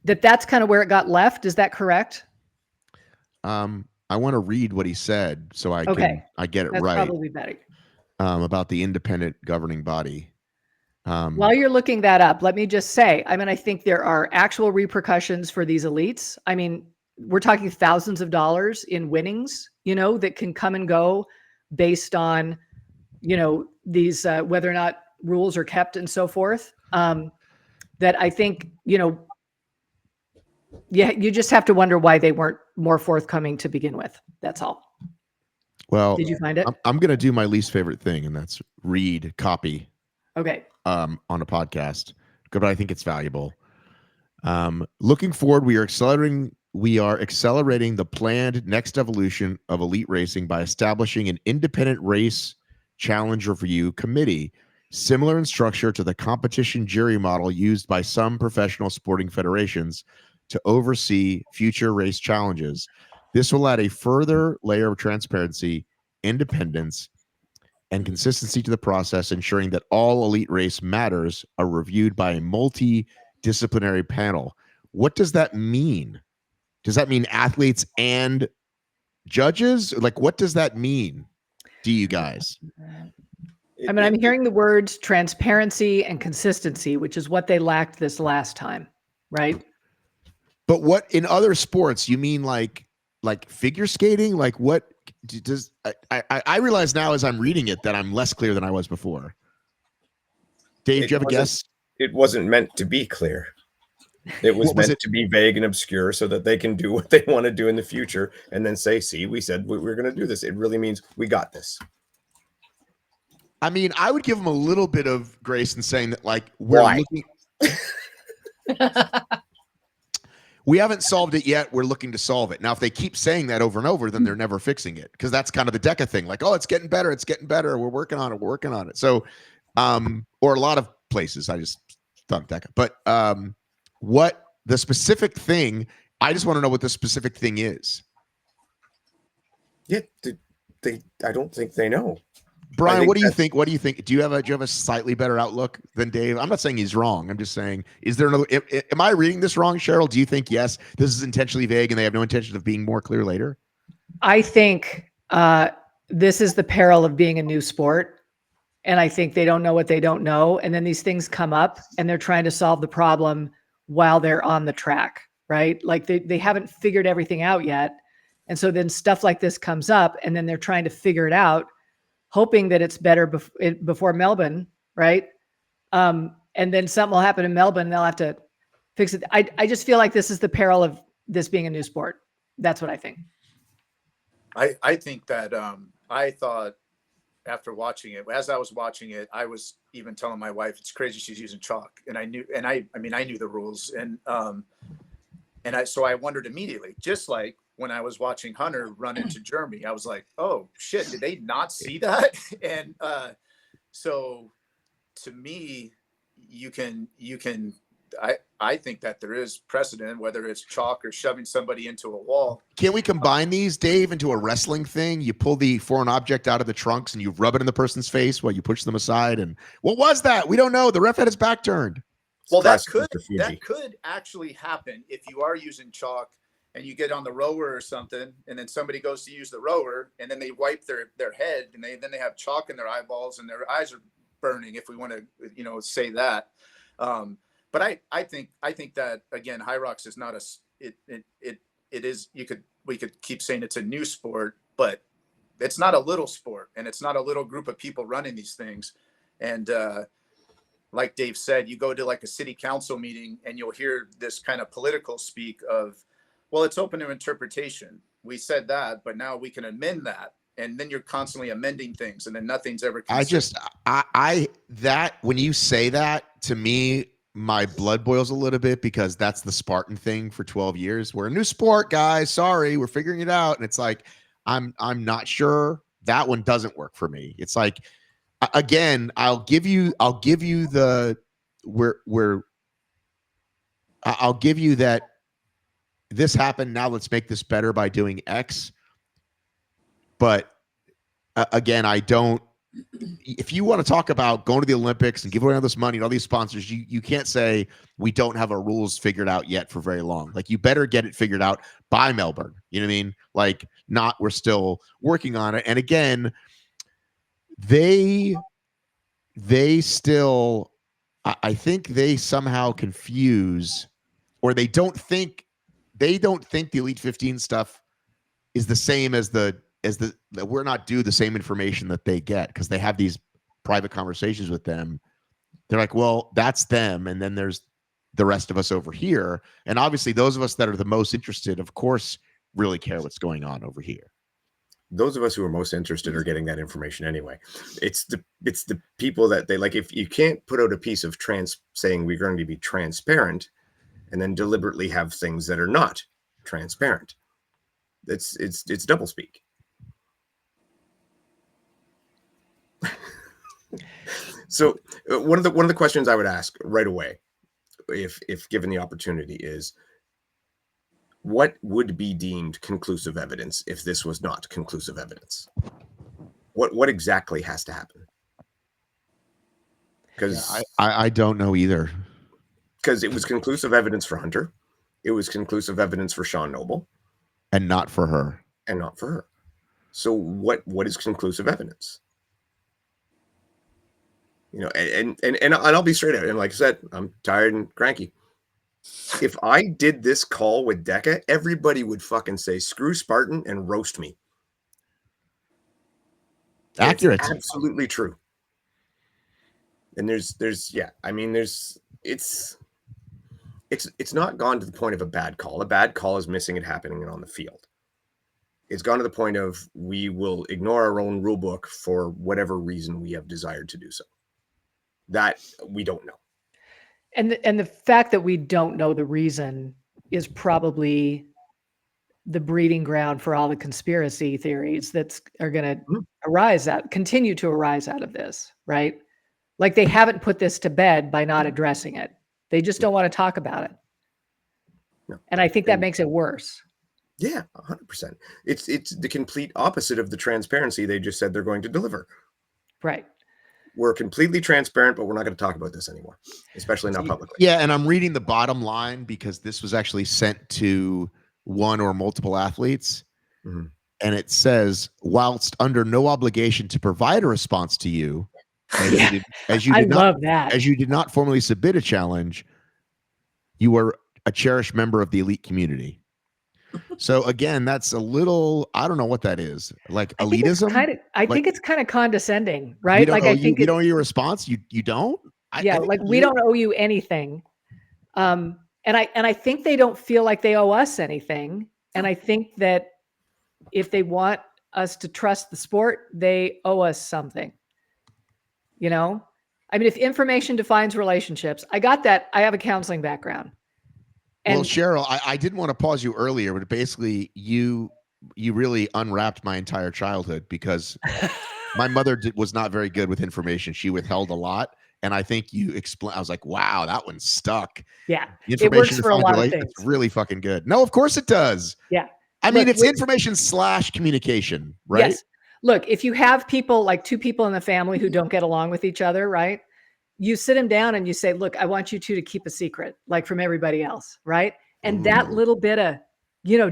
That's kind of where it got left. Is that correct? I want to read what he said so I get it That's right. Probably better. About the independent governing body. While you're looking that up, let me just say, I mean, I think there are actual repercussions for these elites. I mean, we're talking thousands of dollars in winnings, you know, that can come and go based on, you know, these, whether or not rules are kept and so forth. That I think, you know, you just have to wonder why they weren't more forthcoming to begin with. That's all. Well, did you find it? I'm going to do my least favorite thing, and that's read copy. Okay. On a podcast, but I think it's valuable. Looking forward, we are accelerating the planned next evolution of elite racing by establishing an independent race challenge review committee, similar in structure to the competition jury model used by some professional sporting federations to oversee future race challenges. This will add a further layer of transparency, independence, and consistency to the process, ensuring that all elite race matters are reviewed by a multidisciplinary panel. What does that mean? Does that mean athletes and judges? Like, what does that mean to you guys? I mean, I'm hearing the words transparency and consistency, which is what they lacked this last time, right? But what in other sports, you mean like figure skating? Like what does I realize now as I'm reading it that I'm less clear than I was before. Dave, It do you have a wasn't- guess? It wasn't meant to be clear. It was What was meant to be vague and obscure so that they can do what they want to do in the future and then say, see, we said we're going to do this. It really means we got this. I mean, I would give them a little bit of grace in saying that, like, we're Why? looking. We haven't solved it yet. We're looking to solve it. Now, if they keep saying that over and over, then they're never fixing it, because that's kind of the DEKA thing. Like, oh, it's getting better. It's getting better. We're working on it. We're working on it. So, or a lot of places, I just thought DEKA. But what the specific thing, I just want to know what the specific thing is. Yeah, I don't think they know. Brian, what do you think? What do you think? Do you have a slightly better outlook than Dave? I'm not saying he's wrong. I'm just saying, is there another? Am I reading this wrong, Cheryl? Do you think yes, this is intentionally vague and they have no intention of being more clear later? I think this is the peril of being a new sport. And I think they don't know what they don't know. And then these things come up and they're trying to solve the problem while they're on the track, right? Like they haven't figured everything out yet. And so then stuff like this comes up and then they're trying to figure it out, hoping that it's better before Melbourne, right? And then something will happen in Melbourne and they'll have to fix it. I just feel like this is the peril of this being a new sport. That's what I think. I think that I thought after watching it, as I was watching it, I was even telling my wife, it's crazy she's using chalk. And I knew, and I mean, I knew the rules. So I wondered immediately, just like when I was watching Hunter run into Jeremy, I was like, oh shit, did they not see that? And so to me, I think that there is precedent, whether it's chalk or shoving somebody into a wall. Can we combine these, Dave, into a wrestling thing? You pull the foreign object out of the trunks and you rub it in the person's face while you push them aside. And what was that? We don't know. The ref had his back turned. Well, that could actually happen if you are using chalk and you get on the rower or something, and then somebody goes to use the rower and then they wipe their head and then they have chalk in their eyeballs and their eyes are burning, if we want to, say that. But I think that, again, HYROX is not it is, we could keep saying it's a new sport, but it's not a little sport and it's not a little group of people running these things. And like Dave said, you go to like a city council meeting and you'll hear this kind of political speak of, well, it's open to interpretation. We said that, but now we can amend that. And then you're constantly amending things and then nothing's ever considered. That when you say that, to me, my blood boils a little bit, because that's the Spartan thing for 12 years. We're a new sport, guys. Sorry, we're figuring it out. And it's like, I'm not sure. That one doesn't work for me. It's like, again, I'll give you that this happened. Now let's make this better by doing X. But again, if you want to talk about going to the Olympics and give away all this money and all these sponsors, you can't say we don't have our rules figured out yet for very long. Like, you better get it figured out by Melbourne. You know what I mean? Like, not, we're still working on it. And again, they still, I think they somehow confuse, or they don't think the Elite 15 stuff is the same as we're not due the same information that they get, because they have these private conversations with them. They're like, well, that's them. And then there's the rest of us over here. And obviously those of us that are the most interested, of course, really care what's going on over here. Those of us who are most interested are getting that information anyway. It's the people that they like. If you can't put out a piece of saying we're going to be transparent and then deliberately have things that are not transparent, it's doublespeak. So one of the questions I would ask right away, if given the opportunity, is what would be deemed conclusive evidence if this was not conclusive evidence? What exactly has to happen? Because I don't know either. Because it was conclusive evidence for Hunter, it was conclusive evidence for Sean Noble, and not for her. So what is conclusive evidence? And I'll be straight out. And like I said, I'm tired and cranky. If I did this call with DEKA, everybody would fucking say screw Spartan and roast me. Accurate. It's absolutely true. And yeah, I mean, it's not gone to the point of a bad call. A bad call is missing it happening on the field. It's gone to the point of we will ignore our own rule book for whatever reason we have desired to do so. That we don't know. And the fact that we don't know the reason is probably the breeding ground for all the conspiracy theories that are going to continue to arise out of this, right? Like they haven't put this to bed by not addressing it. They just don't want to talk about it. No. And I think that makes it worse. Yeah, 100%. It's the complete opposite of the transparency they just said they're going to deliver. Right. We're completely transparent, but we're not going to talk about this anymore, especially not publicly. Yeah, and I'm reading the bottom line because this was actually sent to one or multiple athletes. Mm-hmm. And it says, whilst under no obligation to provide a response to you, as you did not formally submit a challenge, you were a cherished member of the elite community. So again, that's a little, I don't know what that is. Like elitism? I think it's kind of condescending, right? Like I think you don't owe you a response. You don't? We don't owe you anything. And I think they don't feel like they owe us anything. And I think that if they want us to trust the sport, they owe us something. You know? I mean, if information defines relationships, I got that. I have a counseling background. And well, Cheryl, I didn't want to pause you earlier, but basically you really unwrapped my entire childhood because my mother was not very good with information. She withheld a lot. And I think you explained, I was like, wow, that one stuck. Yeah. It works for a lot of things. It's really fucking good. No, of course it does. Yeah. I mean, it's information / communication, right? Yes. Look, if you have people like two people in the family who don't get along with each other, right? You sit them down and you say, look, I want you two to keep a secret, like from everybody else, right? And that little bit of,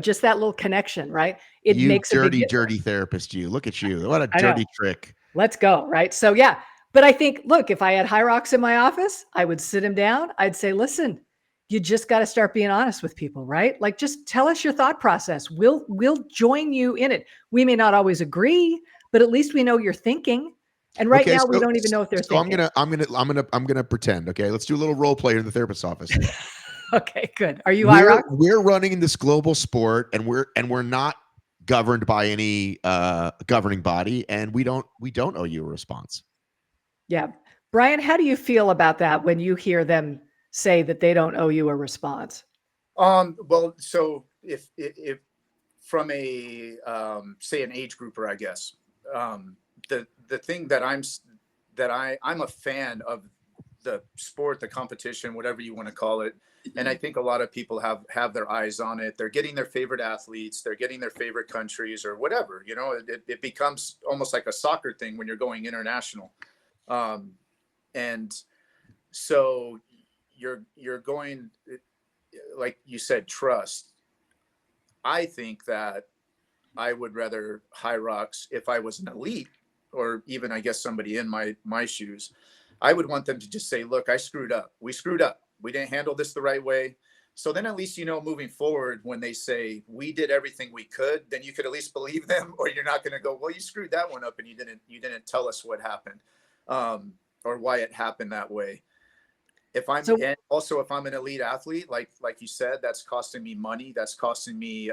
just that little connection, right? It makes a big difference. Dirty therapist, you. Look at you. What a dirty trick. Let's go, right? So yeah, but I think, look, if I had HYROX in my office, I would sit him down. I'd say, listen, you just got to start being honest with people, right? Like, just tell us your thought process. We'll join you in it. We may not always agree, but at least we know you're thinking. And now we don't even know if they're thinking. I'm gonna pretend. Okay, let's do a little role play in the therapist's office. Okay, good. Are you HYROX? We're running in this global sport, and we're not governed by any governing body, and we don't owe you a response. Yeah, Brian, how do you feel about that when you hear them say that they don't owe you a response? Well, so if from a say an age grouper, I guess. The thing that I'm a fan of the sport, the competition, whatever you want to call it. And I think a lot of people have their eyes on it. They're getting their favorite athletes, they're getting their favorite countries or whatever, it becomes almost like a soccer thing when you're going international. And so you're going, like you said, trust. I think that I would rather HYROX if I was an elite, or even I guess somebody in my shoes. I would want them to just say, look, I screwed up. We screwed up. We didn't handle this the right way. So then at least, moving forward, when they say we did everything we could, then you could at least believe them, or you're not going to go, well, you screwed that one up and you didn't tell us what happened, or why it happened that way. And also if I'm an elite athlete, like you said, that's costing me money. That's costing me,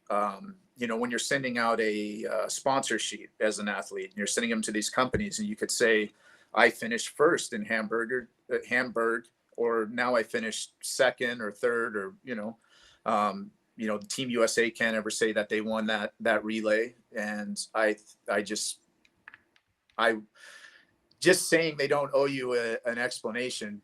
when you're sending out a sponsor sheet as an athlete, and you're sending them to these companies, and you could say, I finished first in Hamburg, or now I finished second or third, or, Team USA can't ever say that they won that relay. And I just saying they don't owe you an explanation,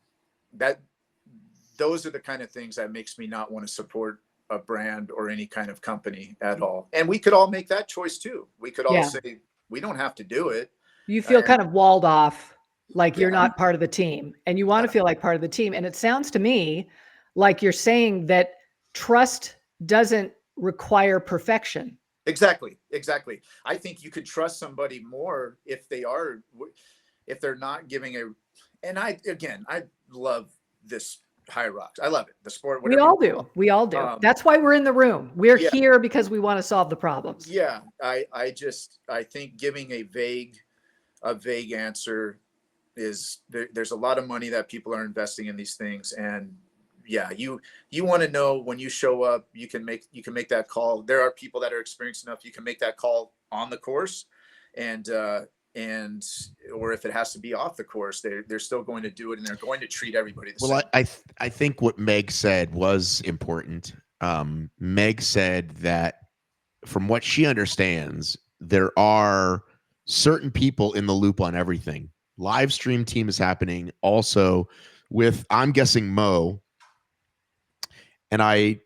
those are the kind of things that makes me not want to support a brand or any kind of company at all. And we could all make that choice too. We could all say, we don't have to do it. You feel kind of walled off, like you're not part of the team, and you want to feel like part of the team. And it sounds to me like you're saying that trust doesn't require perfection. Exactly. I think you could trust somebody more if they're not giving and I love this HYROX. I love it. The sport. We all do. That's why we're in the room. We're here because we want to solve the problems. Yeah. I think giving a vague answer is there's a lot of money that people are investing in these things, and yeah, you want to know when you show up, you can make that call. There are people that are experienced enough, you can make that call on the course, and or if it has to be off the course, they're still going to do it, and they're going to treat everybody the same. Well, I think what Meg said was important. Meg said that from what she understands, there are certain people in the loop on everything. Live stream team is happening also with, I'm guessing, Mo. And I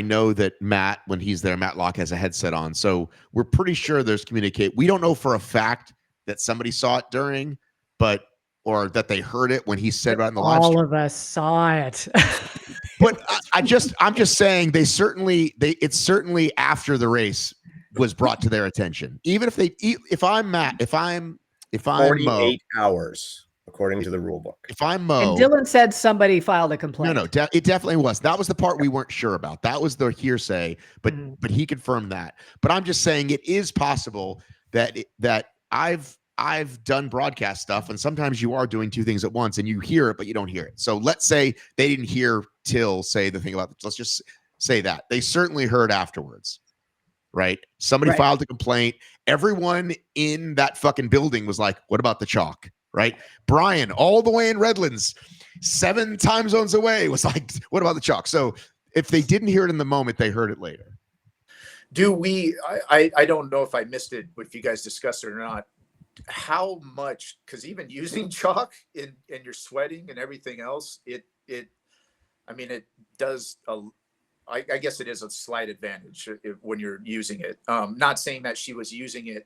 know that Matt, when he's there, Matt Locke has a headset on. So we're pretty sure there's communicate. We don't know for a fact that somebody saw it during, or that they heard it when he said about in the live stream. All of us saw it. But I'm just saying it's certainly after the race was brought to their attention. Even if I'm Matt, if I'm 48 Mo, hours according to the rule book. if I'm Mo, And Dylan said somebody filed a complaint. No, it definitely was. That was the part we weren't sure about. That was the hearsay, but he confirmed that. But I'm just saying it is possible that I've done broadcast stuff, and sometimes you are doing two things at once, and you hear it, but you don't hear it. So let's say they didn't hear Till say the thing about. Let's just say that they certainly heard afterwards, right? Somebody filed a complaint. Everyone in that fucking building was like, "What about the chalk?" Right? Brian, all the way in Redlands, 7 time zones away, was like, "What about the chalk?" So if they didn't hear it in the moment, they heard it later. Do we? I don't know if I missed it, if you guys discussed it or not. How much? Because even using chalk and you're sweating and everything else, it does. I guess it is a slight advantage when you're using it. Not saying that she was using it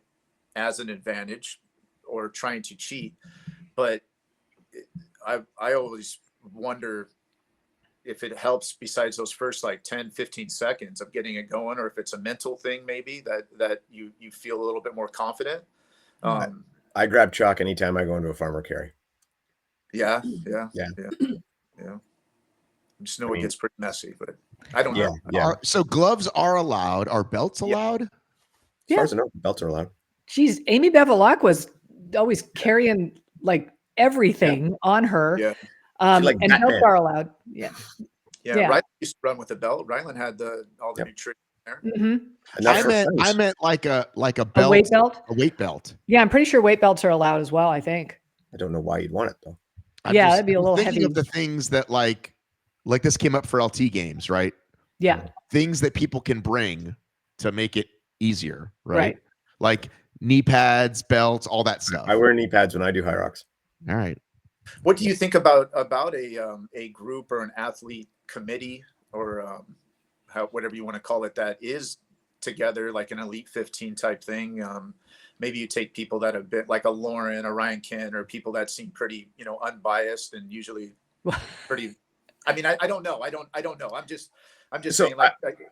as an advantage or trying to cheat, but I always wonder if it helps besides those first like 10, 15 seconds of getting it going, or if it's a mental thing, maybe that you feel a little bit more confident. I grab chalk anytime I go into a farmer carry. Yeah. I just know it gets pretty messy, but I don't know. Yeah. So gloves are allowed. Are belts allowed? As far as I know, belts are allowed. Geez, Amy Bevilacqua was always carrying like everything on her. Yeah. And Batman. belts are allowed. Yeah. Rylan used to run with a belt. Rylan had all the nutrition there. Mm-hmm. I meant like a belt, A weight belt. A weight belt. Yeah, I'm pretty sure weight belts are allowed as well. I think. I don't know why you'd want it though. That'd be a little thinking heavy. of the things that like this came up for LT games, right? Yeah. Things that people can bring to make it easier, right? Right. Like knee pads, belts, all that stuff. I wear knee pads when I do HYROX. All right. What do you think about a group or an athlete committee, or whatever you want to call it, that is together, like an Elite 15 type thing? Maybe you take people that have been like a Lauren or Ryan Kent, or people that seem pretty, unbiased and usually pretty. I mean, I don't know. I don't know. I'm just saying,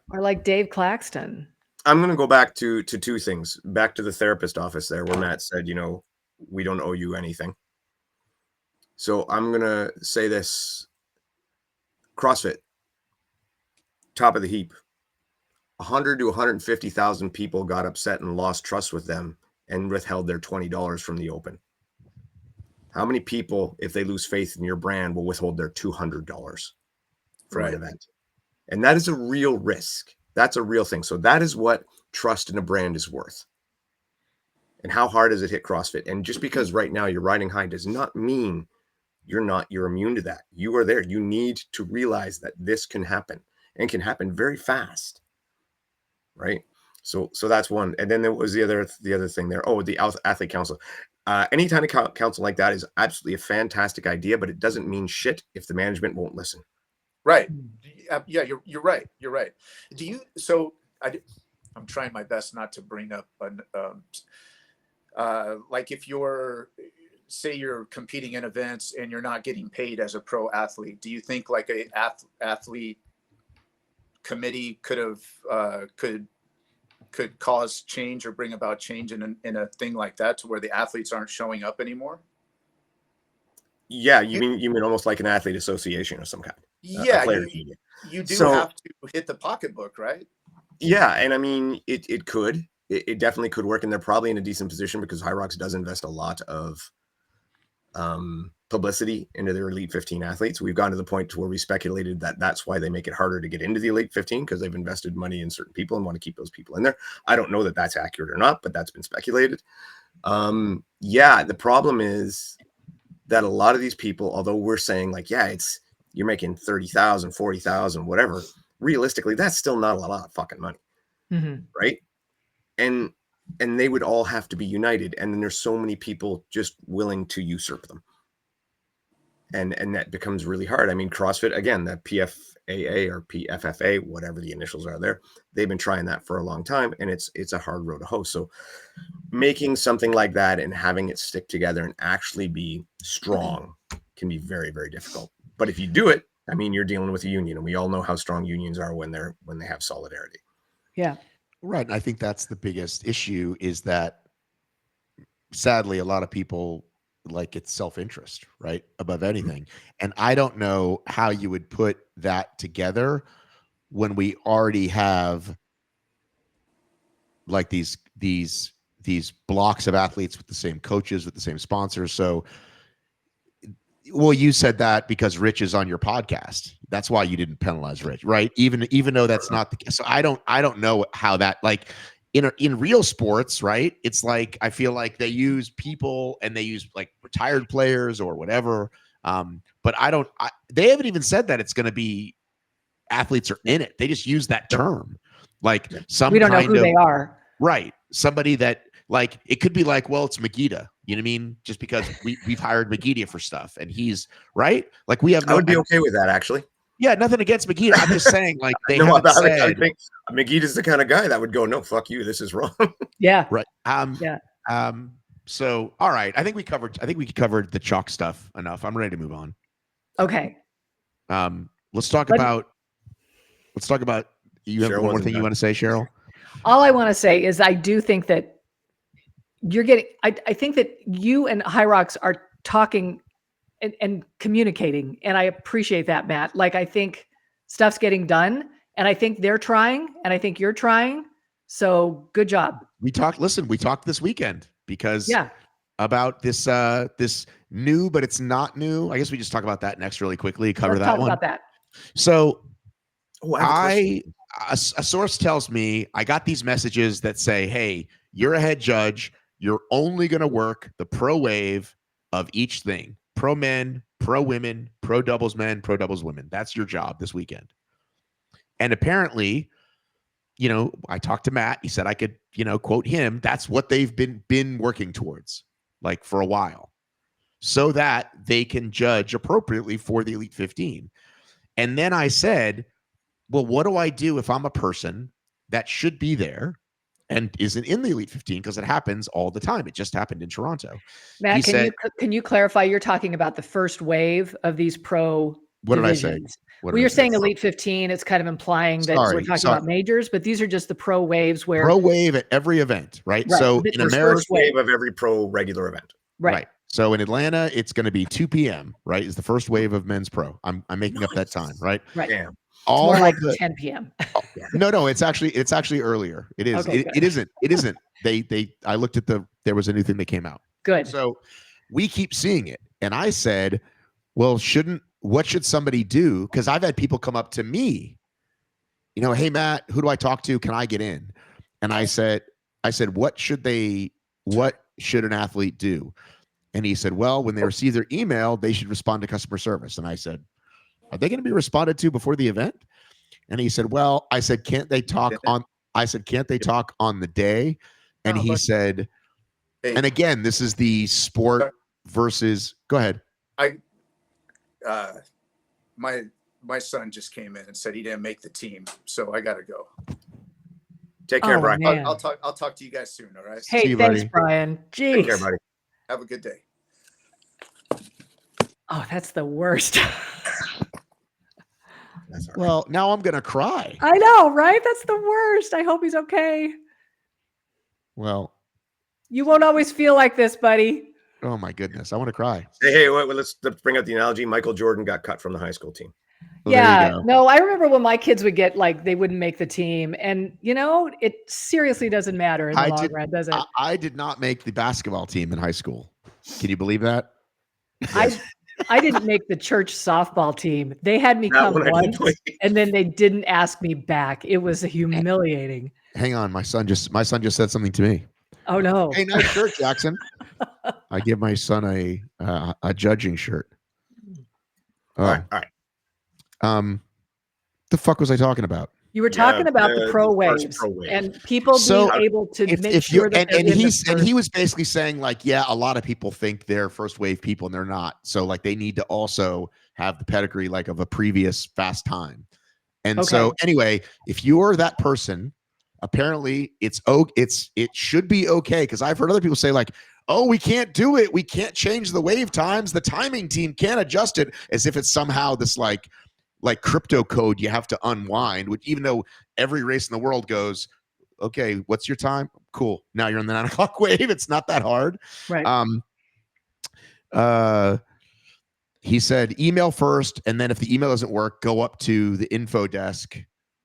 Or like Dave Claxton. I'm going to go back to two things. Back to the therapist office there, where Matt said, we don't owe you anything. So I'm going to say this. CrossFit, top of the heap. 100 to 150,000 people got upset and lost trust with them and withheld their $20 from the open. How many people, if they lose faith in your brand, will withhold their $200 from an event? And that is a real risk. That's a real thing. So that is what trust in a brand is worth. And how hard does it hit CrossFit? And just because right now you're riding high does not mean you're immune to that. You are there. You need to realize that this can happen, and can happen very fast. Right. So that's one. And then there was the other thing there. Oh, the athlete council. Any kind of council like that is absolutely a fantastic idea, but it doesn't mean shit if the management won't listen. Right. Yeah, you're right. You're right. I'm trying my best not to bring up like if say you're competing in events and you're not getting paid as a pro athlete, do you think like a athlete committee could cause change or bring about change in a thing like that, to where the athletes aren't showing up anymore? Yeah, you mean almost like an athlete association of some kind? Yeah, you do have to hit the pocketbook, right? Yeah, and I mean it definitely could work, and they're probably in a decent position because HYROX does invest a lot of publicity into their Elite 15 athletes. We've gotten to the point to where we speculated that that's why they make it harder to get into the Elite 15, because they've invested money in certain people and want to keep those people in there. I don't know that that's accurate or not, but that's been speculated. Yeah, the problem is that a lot of these people, although we're saying like, yeah, you're making 30,000, 40,000, whatever, realistically, that's still not a lot of fucking money. Right. And they would all have to be united. And then there's so many people just willing to usurp them. And that becomes really hard. I mean, CrossFit, again, that PFAA or PFFA, whatever the initials are there, they've been trying that for a long time, and it's a hard road to hoe. So making something like that and having it stick together and actually be strong can be very, very difficult. But if you do it, I mean, you're dealing with a union, and we all know how strong unions are when they have solidarity. Yeah. Right. And I think that's the biggest issue, is that sadly, a lot of people like it's self-interest, right, above anything. And I don't know how you would put that together when we already have like these blocks of athletes with the same coaches, with the same sponsors. So, well, you said that because Rich is on your podcast. That's why you didn't penalize Rich, right? Even though that's not the case. So I don't know how that, like, in real sports, right? It's like, I feel like they use people and they use like retired players or whatever. But they haven't even said that it's going to be athletes are in it. They just use that term. Like we don't know who they are. Right. Somebody that, like, it could be like, well, it's Megiddo. You know what I mean? Just because we've hired Megiddo for stuff and he's right. Like we have I would be okay with that, actually. Yeah, nothing against Megiddo. I'm just saying, like, they haven't said. I think Megiddo's the kind of guy that would go, no, fuck you, this is wrong. Yeah. Right. Yeah. So, all right. I think we covered the chalk stuff enough. I'm ready to move on. Okay. Let's talk about. You have one more thing you want to say, Cheryl? All I want to say is I do think that you're getting. I think that you and HYROX are talking and communicating, and I appreciate that, Matt. Like, I think stuff's getting done, and I think they're trying, and I think you're trying. So good job. We talked this weekend because about this this new, but it's not new. I guess we just talk about that next really quickly. Let's that talk one. About that. So a source tells me I got these messages that say, hey, you're a head judge. You're only going to work the pro wave of each thing. Pro men, pro women, pro doubles men, pro doubles women. That's your job this weekend. And apparently, I talked to Matt. He said I could, quote him. That's what they've been working towards, like, for a while, so that they can judge appropriately for the Elite 15. And then I said, well, what do I do if I'm a person that should be there and isn't in the Elite 15? Because it happens all the time. It just happened in Toronto. Matt, can you clarify? You're talking about the first wave of these pro What divisions. Did I say? Well, you're saying Elite 15. It's kind of implying that we're talking about majors, but these are just the pro waves where pro wave at every event, right? So in America, first wave of every pro regular event, right? So in Atlanta, it's going to be 2 p.m. Right? Is the first wave of men's pro. I'm making up that time, right? Right. Damn. All more like 10 p.m. No, it's actually earlier. It is. Okay, it isn't. I looked at there was a new thing that came out. Good. So we keep seeing it. And I said, well, what should somebody do? Because I've had people come up to me, hey, Matt, who do I talk to? Can I get in? And I said, what should an athlete do? And he said, well, when they receive their email, they should respond to customer service. And I said, are they going to be responded to before the event? And he said, well, I said, can't they talk on the day? And he said, and again, this is the sport versus, go ahead. My son just came in and said he didn't make the team, so I gotta go. Take care, Brian. I'll talk to you guys soon. All right. Hey, thanks, Brian. Jeez. Take care, buddy. Have a good day. Oh, that's the worst. That's all right. Well, now I'm gonna cry. I know, right? That's the worst. I hope he's okay. Well, you won't always feel like this, buddy. Oh my goodness, I want to cry. Hey, let's bring up the analogy. Michael Jordan got cut from the high school team. Well, yeah, no, I remember when my kids would get they wouldn't make the team, and it seriously doesn't matter in the long run, does it? I did not make the basketball team in high school. Can you believe that? I didn't make the church softball team. They had me come once, and then they didn't ask me back. It was humiliating. Hang on, my son just said something to me. Oh no! Hey, nice shirt, Jackson. I give my son a judging shirt. Oh. All right. The fuck was I talking about? You were talking about the pro waves and people being able to make sure that he was basically saying like, yeah, a lot of people think they're first wave people and they're not. So like they need to also have the pedigree like of a previous fast time. And so anyway, if you're that person, apparently it should be okay. Cause I've heard other people say like, oh, we can't do it. We can't change the wave times. The timing team can't adjust it, as if it's somehow this like crypto code you have to unwind, which even though every race in the world goes, okay, what's your time? Cool. Now you're on the 9 o'clock wave. It's not that hard. Right. He said email first, and then if the email doesn't work, go up to the info desk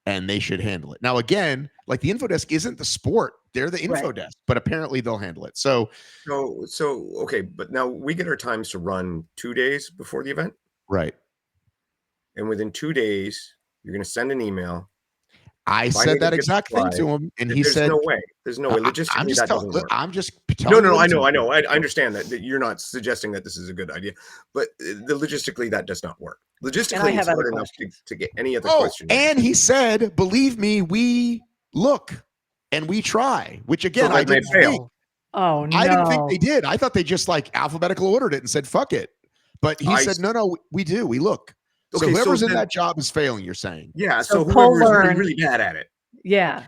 and they should handle it. Now, again, like the info desk isn't the sport. They're the info desk, but apparently they'll handle it. So okay, but now we get our times to run 2 days before the event. Right. And within 2 days, you're going to send an email. I said that exact thing to him, and he said, "No way. There's no way. Logistically, that doesn't work." I'm just telling no. I know. I understand that you're not suggesting that this is a good idea, but logistically, that does not work. Logistically, it's hard enough to get any other question. And he said, "Believe me, we look and we try." Which again, I didn't fail. Oh no! I didn't think they did. I thought they just like alphabetical ordered it and said, "Fuck it." But he said, "No, we do. We look." Okay, so whoever's in that job is failing, you're saying? Yeah, so whoever's really bad at it. Yeah.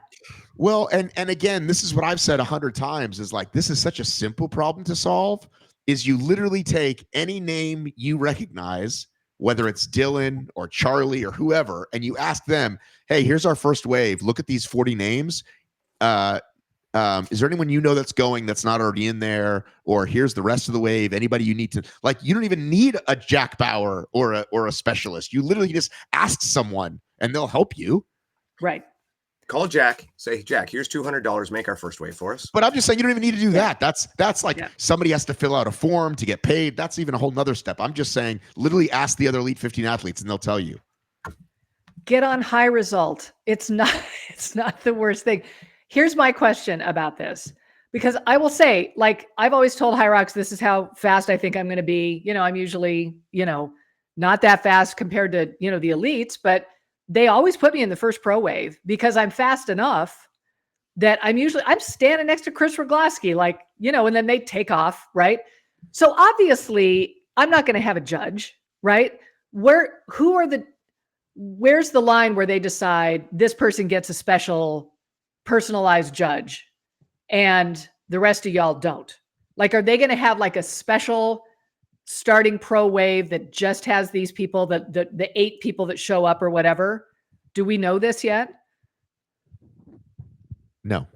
Well, and again, this is what I've said 100 times is like, this is such a simple problem to solve, is you literally take any name you recognize, whether it's Dylan or Charlie or whoever, and you ask them, hey, here's our first wave. Look at these 40 names. Is there anyone you know that's going that's not already in there? Or here's the rest of the wave. Anybody you need to, like, you don't even need a Jack Bauer or a specialist. You literally just ask someone and they'll help you. Right. Call Jack, say, Jack, here's $200, make our first wave for us. But I'm just saying, you don't even need to do that. That's like somebody has to fill out a form to get paid. That's even a whole nother step. I'm just saying, literally ask the other Elite 15 athletes and they'll tell you. Get on high result. It's not the worst thing. Here's my question about this, because I will say, like, I've always told HYROX, this is how fast I think I'm going to be. You know, I'm usually, not that fast compared to, the elites, but they always put me in the first pro wave because I'm fast enough that I'm standing next to Chris Roglaski, like, and then they take off. Right. So obviously I'm not going to have a judge, right? Where's the line where they decide this person gets a special personalized judge and the rest of y'all don't? Like, are they going to have like a special starting pro wave that just has these people, the 8 people that show up or whatever? Do we know this yet? No.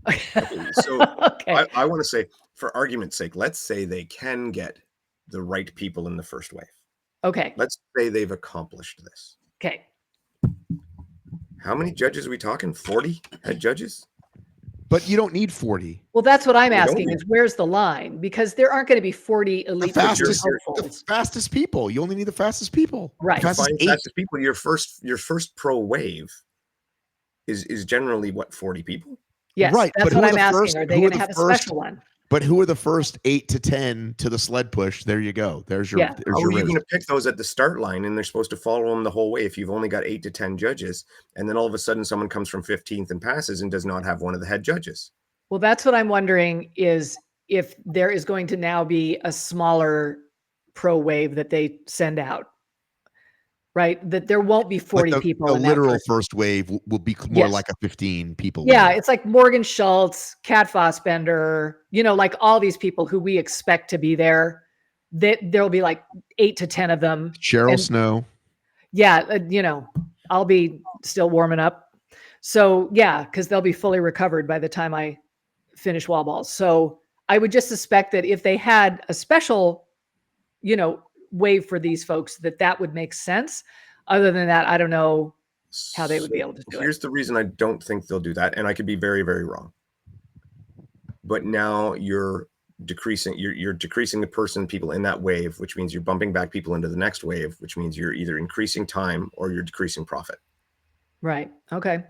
So I want to say, for argument's sake, let's say they can get the right people in the first wave. Okay. Let's say they've accomplished this. Okay. How many judges are we talking? 40 head judges? But you don't need 40. Well, that's what I'm asking is where's the line? Because there aren't going to be 40 elite the fastest people. You only need the fastest people. Right. Fastest people. Your first pro wave is generally what, 40 people? Yes. Right. That's what I'm asking. Are they going to have a special one? But who are the first 8 to 10 to the sled push? There you go. There's your. How are you going to pick those at the start line and they're supposed to follow them the whole way if you've only got 8 to 10 judges, and then all of a sudden someone comes from 15th and passes and does not have one of the head judges? Well, that's what I'm wondering, is if there is going to now be a smaller pro wave that they send out, right? That there won't be 40 people. The literal first wave will be more like a 15 people. Yeah, it's like Morgan Schultz, Kat Fossbender, like all these people who we expect to be there. There'll be like 8 to 10 of them. Cheryl Snow. Yeah, I'll be still warming up. So yeah, because they'll be fully recovered by the time I finish wall balls. So I would just suspect that if they had a special, wave for these folks, that would make sense. Other than that, I don't know how they would be able to do it. Here's the reason I don't think they'll do that, and I could be very, very wrong. But now you're decreasing. You're decreasing the people in that wave, which means you're bumping back people into the next wave, which means you're either increasing time or you're decreasing profit. Right. Okay.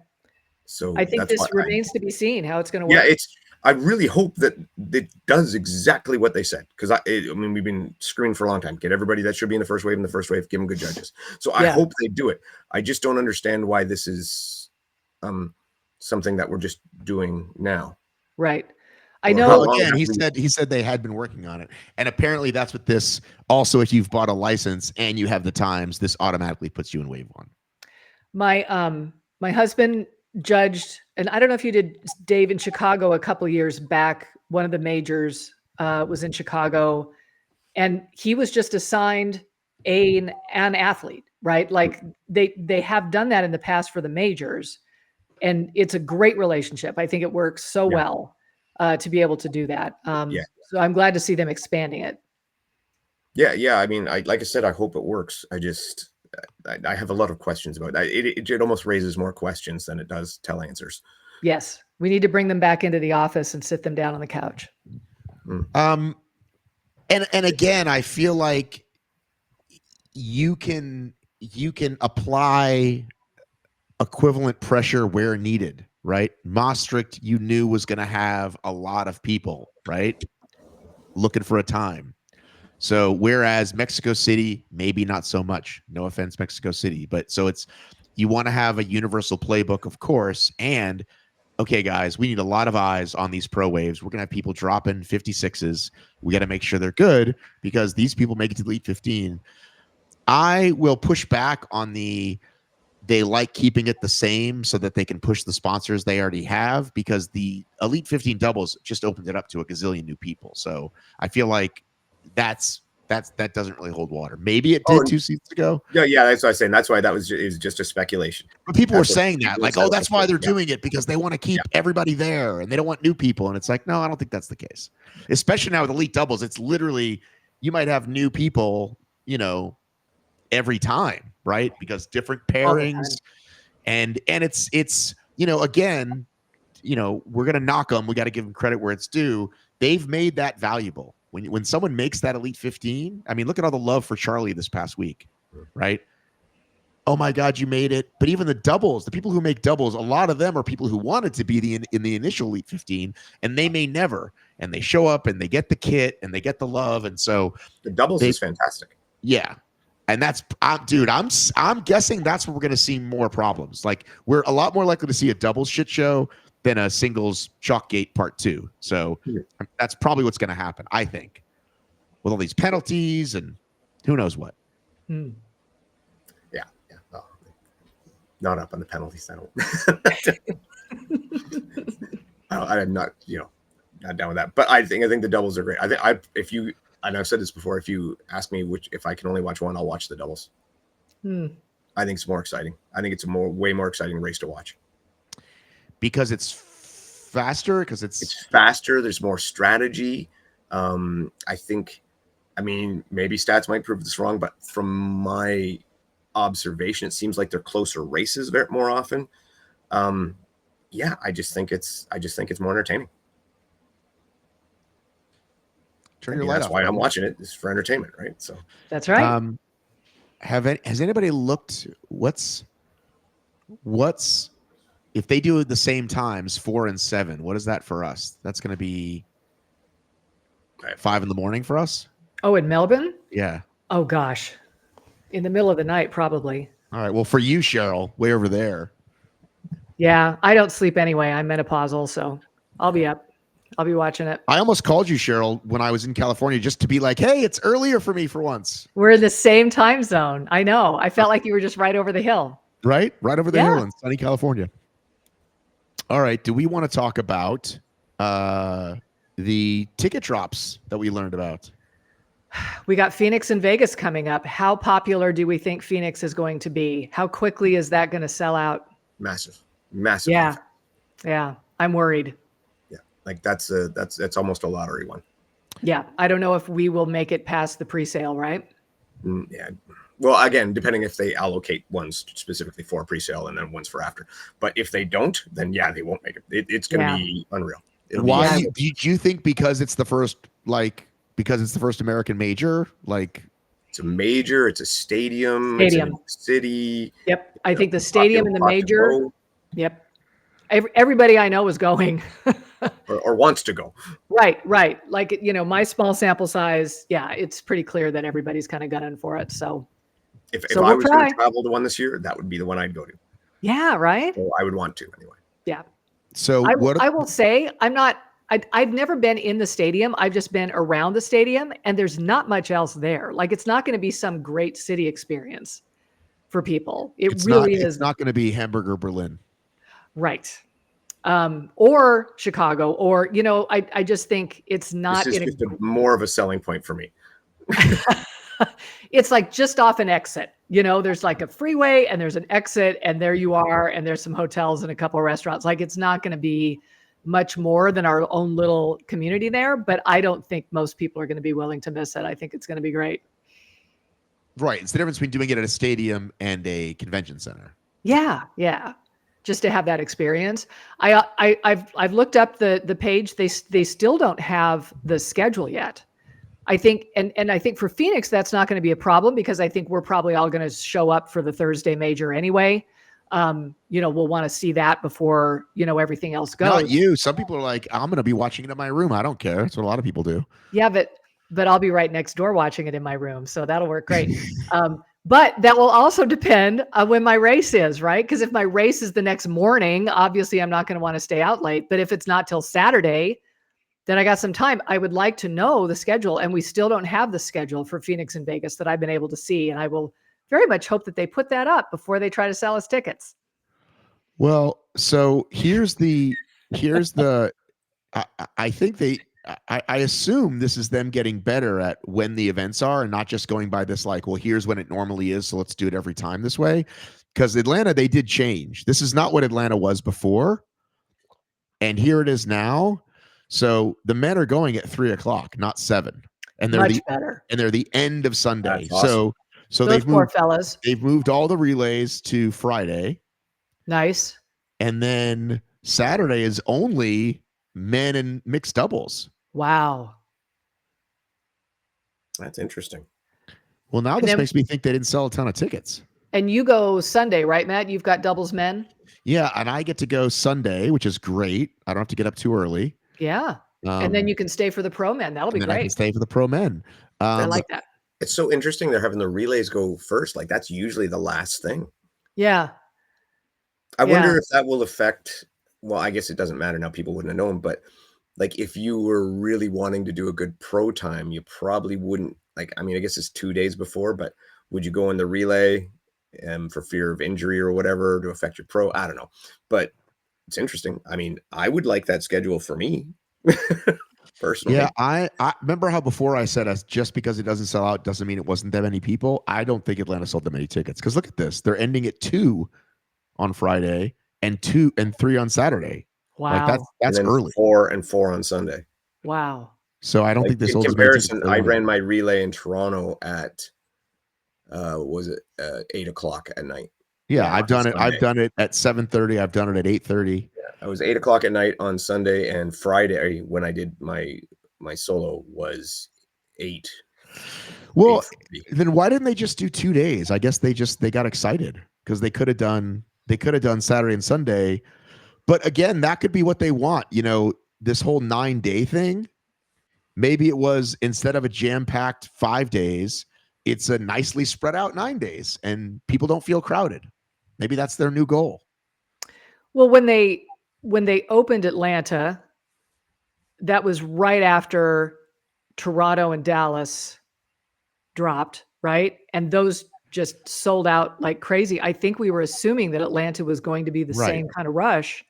So I think that's this why remains to be seen how it's going to yeah, work. I really hope that it does exactly what they said, because I mean, we've been screwing for a long time. Get everybody that should be in the first wave, give them good judges. So I hope they do it. I just don't understand why this is something that we're just doing now. Right. I Or know. how Well, long again, have he we- said they had been working on it, and apparently that's what this. Also, if you've bought a license and you have the times, this automatically puts you in wave one. My husband judged, and I don't know if you did, Dave, in Chicago a couple of years back. One of the majors was in Chicago, and he was just assigned an athlete, right? Like they have done that in the past for the majors, and it's a great relationship. I think it works so well to be able to do that. So I'm glad to see them expanding it. Yeah. I mean, like I said, I hope it works. I have a lot of questions about that. It almost raises more questions than it does tell answers. Yes, we need to bring them back into the office and sit them down on the couch. And again, I feel like you can apply equivalent pressure where needed, right? Maastricht, you knew, was going to have a lot of people, right, looking for a time. So whereas Mexico City, maybe not so much. No offense, Mexico City, but so you want to have a universal playbook, of course. And okay, guys, we need a lot of eyes on these pro waves. We're gonna have people dropping 56s. We got to make sure they're good because these people make it to the Elite 15. I will push back on they like keeping it the same so that they can push the sponsors they already have, because the Elite 15 doubles just opened it up to a gazillion new people. So I feel like that doesn't really hold water. Maybe it did 2 seasons ago. Yeah, that's what I was saying. That's why is just a speculation. But people were saying that, like, oh, that's why they're doing it, because they want to keep everybody there and they don't want new people. And it's like, no, I don't think that's the case. Especially now with Elite doubles, it's literally, you might have new people, every time, right? Because different pairings, and it's again, we're gonna knock them. We got to give them credit where it's due. They've made that valuable. When someone makes that Elite 15, I mean, look at all the love for Charlie this past week, right? Oh my God, you made it! But even the doubles, the people who make doubles, a lot of them are people who wanted to be in the initial Elite 15, and they may never. And they show up and they get the kit and they get the love, and so the doubles is fantastic. Yeah. And that's, dude, I'm guessing that's where we're going to see more problems. Like, we're a lot more likely to see a doubles shit show than a singles Chalkgate Part 2. So that's probably what's going to happen, I think, with all these penalties and who knows what. Yeah. Well, not up on the penalties. I'm not, not down with that. But I think the doubles are great. And I've said this before, if you ask me if I can only watch one, I'll watch the doubles. I think it's more exciting. I think it's a way more exciting race to watch. Because it's faster? Because it's faster. There's more strategy. I think, maybe stats might prove this wrong, but from my observation, it seems like they're closer races more often. I just think it's more entertaining. Turn your light that's off. why I'm watching it. It's for entertainment, right? So that's right. Has anybody looked what's if they do the same times 4 and 7? What is that for us? That's going to be 5 a.m. for us. Oh, in Melbourne? Yeah. Oh gosh, in the middle of the night, probably. All right. Well, for you, Cheryl, way over there. Yeah, I don't sleep anyway. I'm menopausal, so I'll be up. I'll be watching it. I almost called you, Cheryl, when I was in California, just to be like, hey, it's earlier for me for once. We're in the same time zone. I know. I felt like you were just right over the hill. Right over the hill in sunny California. All right. Do we want to talk about the ticket drops that we learned about? We got Phoenix and Vegas coming up. How popular do we think Phoenix is going to be? How quickly is that going to sell out? Massive. Yeah. I'm worried. Like that's almost a lottery one. Yeah. I don't know if we will make it past the pre-sale, right? Yeah. Well, again, depending if they allocate ones specifically for pre-sale and then ones for after. But if they don't, then they won't make it. It's going to be unreal. Why do you think? Because it's the first like because it's the first American major? Like It's a major. It's a stadium. It's Stadium. in a city. Yep. I think the Popular stadium and the spot to major. go, Yep. Everybody I know is going. or wants to go. Right. Like, my small sample size. Yeah. It's pretty clear that everybody's kind of gunning for it. So If So I we'll was going try. to travel to one this year, that would be the one I'd go to. yeah. Right. Or I would want to anyway. Yeah. so I will say I've never been in the stadium. I've just been around the stadium, and there's not much else there. Like, it's not going to be some great city experience for people. it's really not is. it's not going to be Hamburger Berlin. Right. Or Chicago, or, I just think it's not This is just more of a selling point for me. it's like just off an exit. There's like a freeway and there's an exit, and there you are, and there's some hotels and a couple of restaurants. Like, it's not going to be much more than our own little community there, but I don't think most people are going to be willing to miss it. I think it's going to be great. Right. It's the difference between doing it at a stadium and a convention center. Yeah. Just to have that experience. I've looked up the page. They still don't have the schedule yet. I think, and I think for Phoenix, that's not going to be a problem, because I think we're probably all going to show up for the Thursday major anyway. We'll want to see that before, everything else goes. Not you. Some people are like, I'm going to be watching it in my room. I don't care. That's what a lot of people do. Yeah, but I'll be right next door watching it in my room. So that'll work great. But that will also depend on when my race is, right? Because if my race is the next morning, obviously I'm not going to want to stay out late. But if it's not till Saturday, then I got some time. I would like to know the schedule, and we still don't have the schedule for Phoenix and Vegas that I've been able to see. And I will very much hope that they put that up before they try to sell us tickets. Well, so here's the I think I assume this is them getting better at when the events are, and not just going by this like, well, here's when it normally is, so let's do it every time this way. Because Atlanta, they did change. This is not what Atlanta was before, and here it is now. So the men are going at 3:00, not 7, and they're Much better. and they're the end of Sunday. That's awesome. So Those poor fellas. They've moved all the relays to Friday. Nice. And then Saturday is only men and mixed doubles. Wow. That's interesting. Well, now this makes me think they didn't sell a ton of tickets. And you go Sunday, right, Matt? You've got doubles men? Yeah, and I get to go Sunday, which is great. I don't have to get up too early. Yeah. And then you can stay for the pro men. That'll be and great. I can stay for the pro men. I like that. It's so interesting they're having the relays go first. Like, that's usually the last thing. Yeah. I wonder if that will affect, well, I guess it doesn't matter now. People wouldn't have known, but like, if you were really wanting to do a good pro time, you probably wouldn't, like, I mean, I guess it's 2 days before, but would you go in the relay for fear of injury or whatever to affect your pro? I don't know, but it's interesting. I mean, I would like that schedule for me personally. Yeah, I remember how before I said just because it doesn't sell out doesn't mean it wasn't that many people. I don't think Atlanta sold that many tickets, because look at this. They're ending at 2 on Friday and 2 and 3 on Saturday. Wow. Like that's early. 4 and 4 on Sunday. Wow. So I don't think this in holds comparison. I ran my relay in Toronto at was it 8:00 at night? Yeah, I've done it. Sunday. I've done it at 7:30. I've done it at 8:30. Yeah, I was 8:00 at night on Sunday, and Friday when I did my solo was 8. Well, 8:40. then why didn't they just do 2 days? I guess they got excited because they could have done Saturday and Sunday. But again, that could be what they want. This whole 9-day thing. Maybe it was, instead of a jam-packed 5 days, it's a nicely spread out 9 days, and people don't feel crowded. Maybe that's their new goal. Well, when they opened Atlanta, that was right after Toronto and Dallas dropped, right? And those just sold out like crazy. I think we were assuming that Atlanta was going to be the same kind of rush.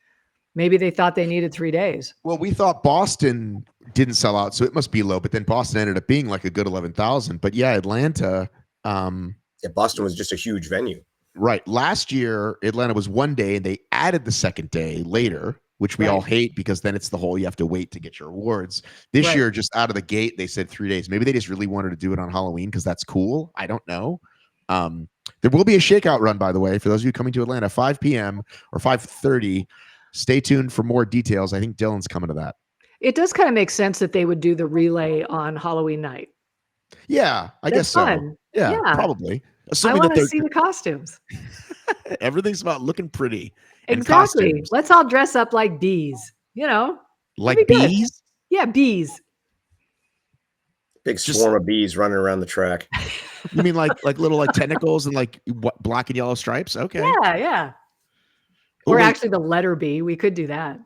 Maybe they thought they needed 3 days. Well, we thought Boston didn't sell out, so it must be low. But then Boston ended up being like a good 11,000. But yeah, Atlanta. Boston was just a huge venue. Right. Last year, Atlanta was 1 day, and they added the second day later, which we all hate, because then it's the whole you have to wait to get your awards. This year, just out of the gate, they said 3 days. Maybe they just really wanted to do it on Halloween because that's cool. I don't know. There will be a shakeout run, by the way, for those of you coming to Atlanta, 5 p.m. or 5:30. Stay tuned for more details. I think Dylan's coming to that. It does kind of make sense that they would do the relay on Halloween night. Yeah, I guess so. Fun. Yeah, Yeah. probably. I Assuming want that to see the costumes. everything's about looking pretty. And Exactly. costumes. Let's all dress up like bees. Like be good. bees? Yeah, bees. Big swarm of bees running around the track. You mean like little like tentacles and like what, black and yellow stripes? Okay. Yeah, yeah. Or actually the letter B. We could do that.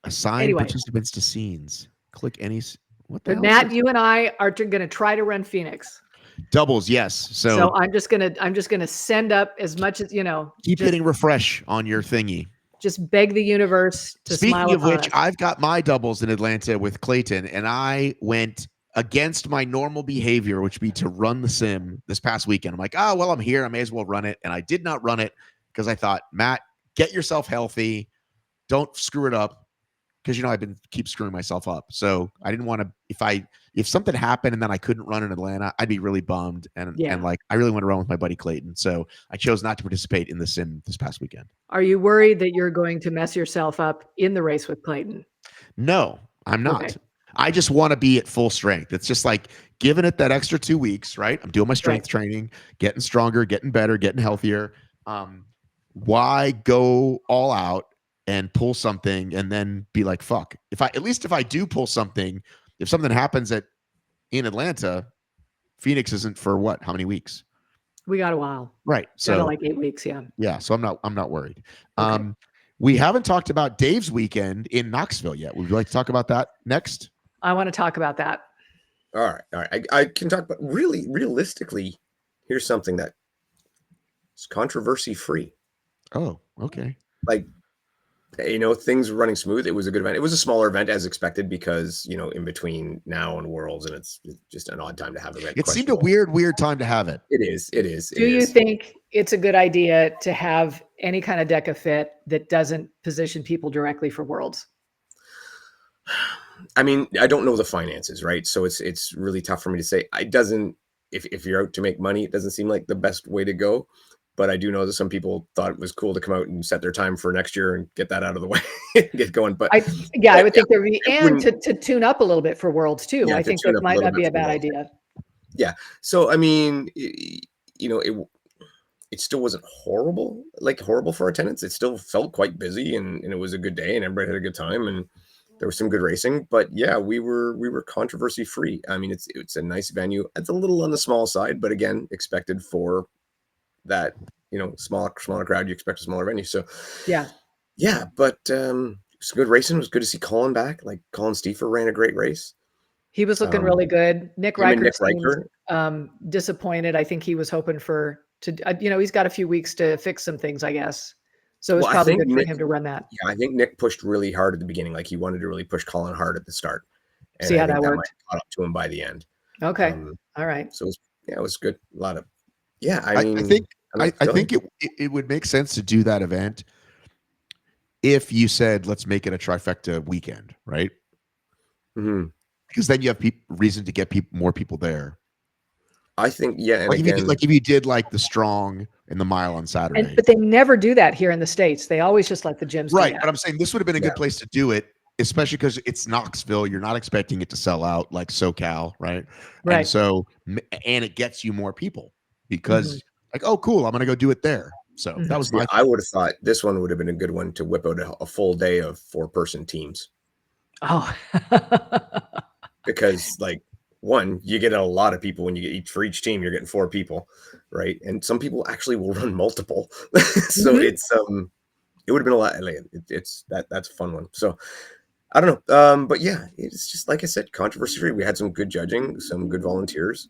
Assign participants to scenes. Click any. What the But hell? Matt, you and I are going to try to run Phoenix. Doubles, yes. So I'm just gonna send up as much as Keep hitting refresh on your thingy. Just beg the universe to smile. Speaking of which, I've got my doubles in Atlanta with Clayton, and I went against my normal behavior, which would be to run the sim this past weekend. I'm like, oh well, I'm here. I may as well run it, and I did not run it because I thought, Matt, get yourself healthy. Don't screw it up. Because I've been keep screwing myself up. So I didn't want to, if something happened and then I couldn't run in Atlanta, I'd be really bummed. And like I really want to run with my buddy Clayton. So I chose not to participate in the sim this past weekend. Are you worried that you're going to mess yourself up in the race with Clayton? No, I'm not. Okay. I just want to be at full strength. It's just like giving it that extra 2 weeks, right? I'm doing my strength training, getting stronger, getting better, getting healthier. Why go all out and pull something and then be like, fuck, if I do pull something, if something happens in Atlanta, Phoenix isn't for what, how many weeks? We got a while. Right. So like 8 weeks. Yeah. Yeah. So I'm not worried. Okay. We haven't talked about Dave's weekend in Knoxville yet. Would you like to talk about that next? I want to talk about that. All right. I can talk about really realistically. Here's something that is controversy free. Oh, okay. Like, things were running smooth. It was a good event. It was a smaller event as expected because, in between now and Worlds, and it's just an odd time to have it. It seemed a weird time to have it. It is. Do you think it's a good idea to have any kind of DEKA fit that doesn't position people directly for Worlds? I mean, I don't know the finances, right? So it's really tough for me to say. It doesn't, if you're out to make money, it doesn't seem like the best way to go. But I do know that some people thought it was cool to come out and set their time for next year and get that out of the way, get going. But I would think there'd be, and to tune up a little bit for Worlds too. I think that might not be a bad idea. Yeah. So, I mean, it still wasn't horrible for attendance. It still felt quite busy and it was a good day and everybody had a good time and there was some good racing. But yeah, we were controversy free. I mean, it's a nice venue. It's a little on the small side, but again, expected for that smaller crowd. You expect a smaller venue. So yeah, but it's good racing. It was good to see Colin back. Like Colin Stiefer ran a great race. He was looking really good. Nick Riker seemed disappointed. I think he was hoping he's got a few weeks to fix some things, I guess. So it's probably good for him to run that. Yeah, I think Nick pushed really hard at the beginning. Like he wanted to really push Colin hard at the start. And see how that worked. Might caught up to him by the end. Okay. All right. So it was good. A lot of I think it would make sense to do that event if you said, let's make it a trifecta weekend, right? Mm-hmm. Because then you have reason to get more people there. I think, yeah. And if you did like the strong and the mile on Saturday. But they never do that here in the States. They always just let the gyms do that. But I'm saying this would have been a good place to do it, especially because it's Knoxville. You're not expecting it to sell out like SoCal, right? Right. And so, and it gets you more people because like, oh, cool, I'm going to go do it there. So that was I would have thought this one would have been a good one to whip out a full day of 4-person teams. Oh, because like one, you get a lot of people when you get for each team, you're getting 4 people, right? And some people actually will run multiple. So it's it would have been a lot. That's a fun one. So I don't know. But yeah, it's just like I said, controversy free. We had some good judging, some good volunteers.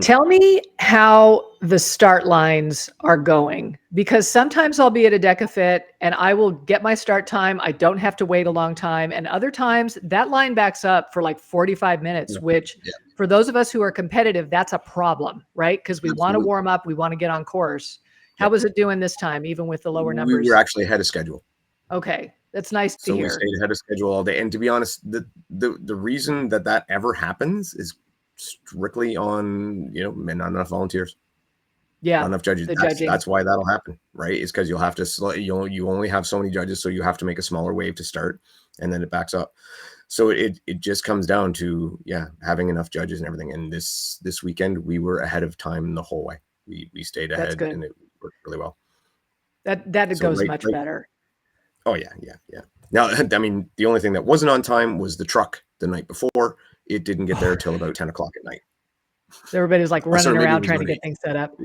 Tell me how the start lines are going, because sometimes I'll be at a DEKA Fit and I will get my start time. I don't have to wait a long time. And other times that line backs up for like 45 minutes, which for those of us who are competitive, that's a problem, right? Because we want to warm up. We want to get on course. How was it doing this time, even with the lower numbers? We were actually ahead of schedule. Okay. That's nice to hear. So we stayed ahead of schedule all day. And to be honest, the reason that ever happens is strictly on, not enough volunteers. Yeah. Not enough judges. The That's, judging. that's why that'll happen, right? It's because you'll have to you only have so many judges, so you have to make a smaller wave to start, and then it backs up. So it just comes down to having enough judges and everything. And this weekend we were ahead of time the whole way. We stayed ahead, and it worked really well. That goes much better. Oh yeah. Now, I mean, the only thing that wasn't on time was the truck the night before. It didn't get there till about 10 o'clock at night. Everybody was like running around trying to get things set up.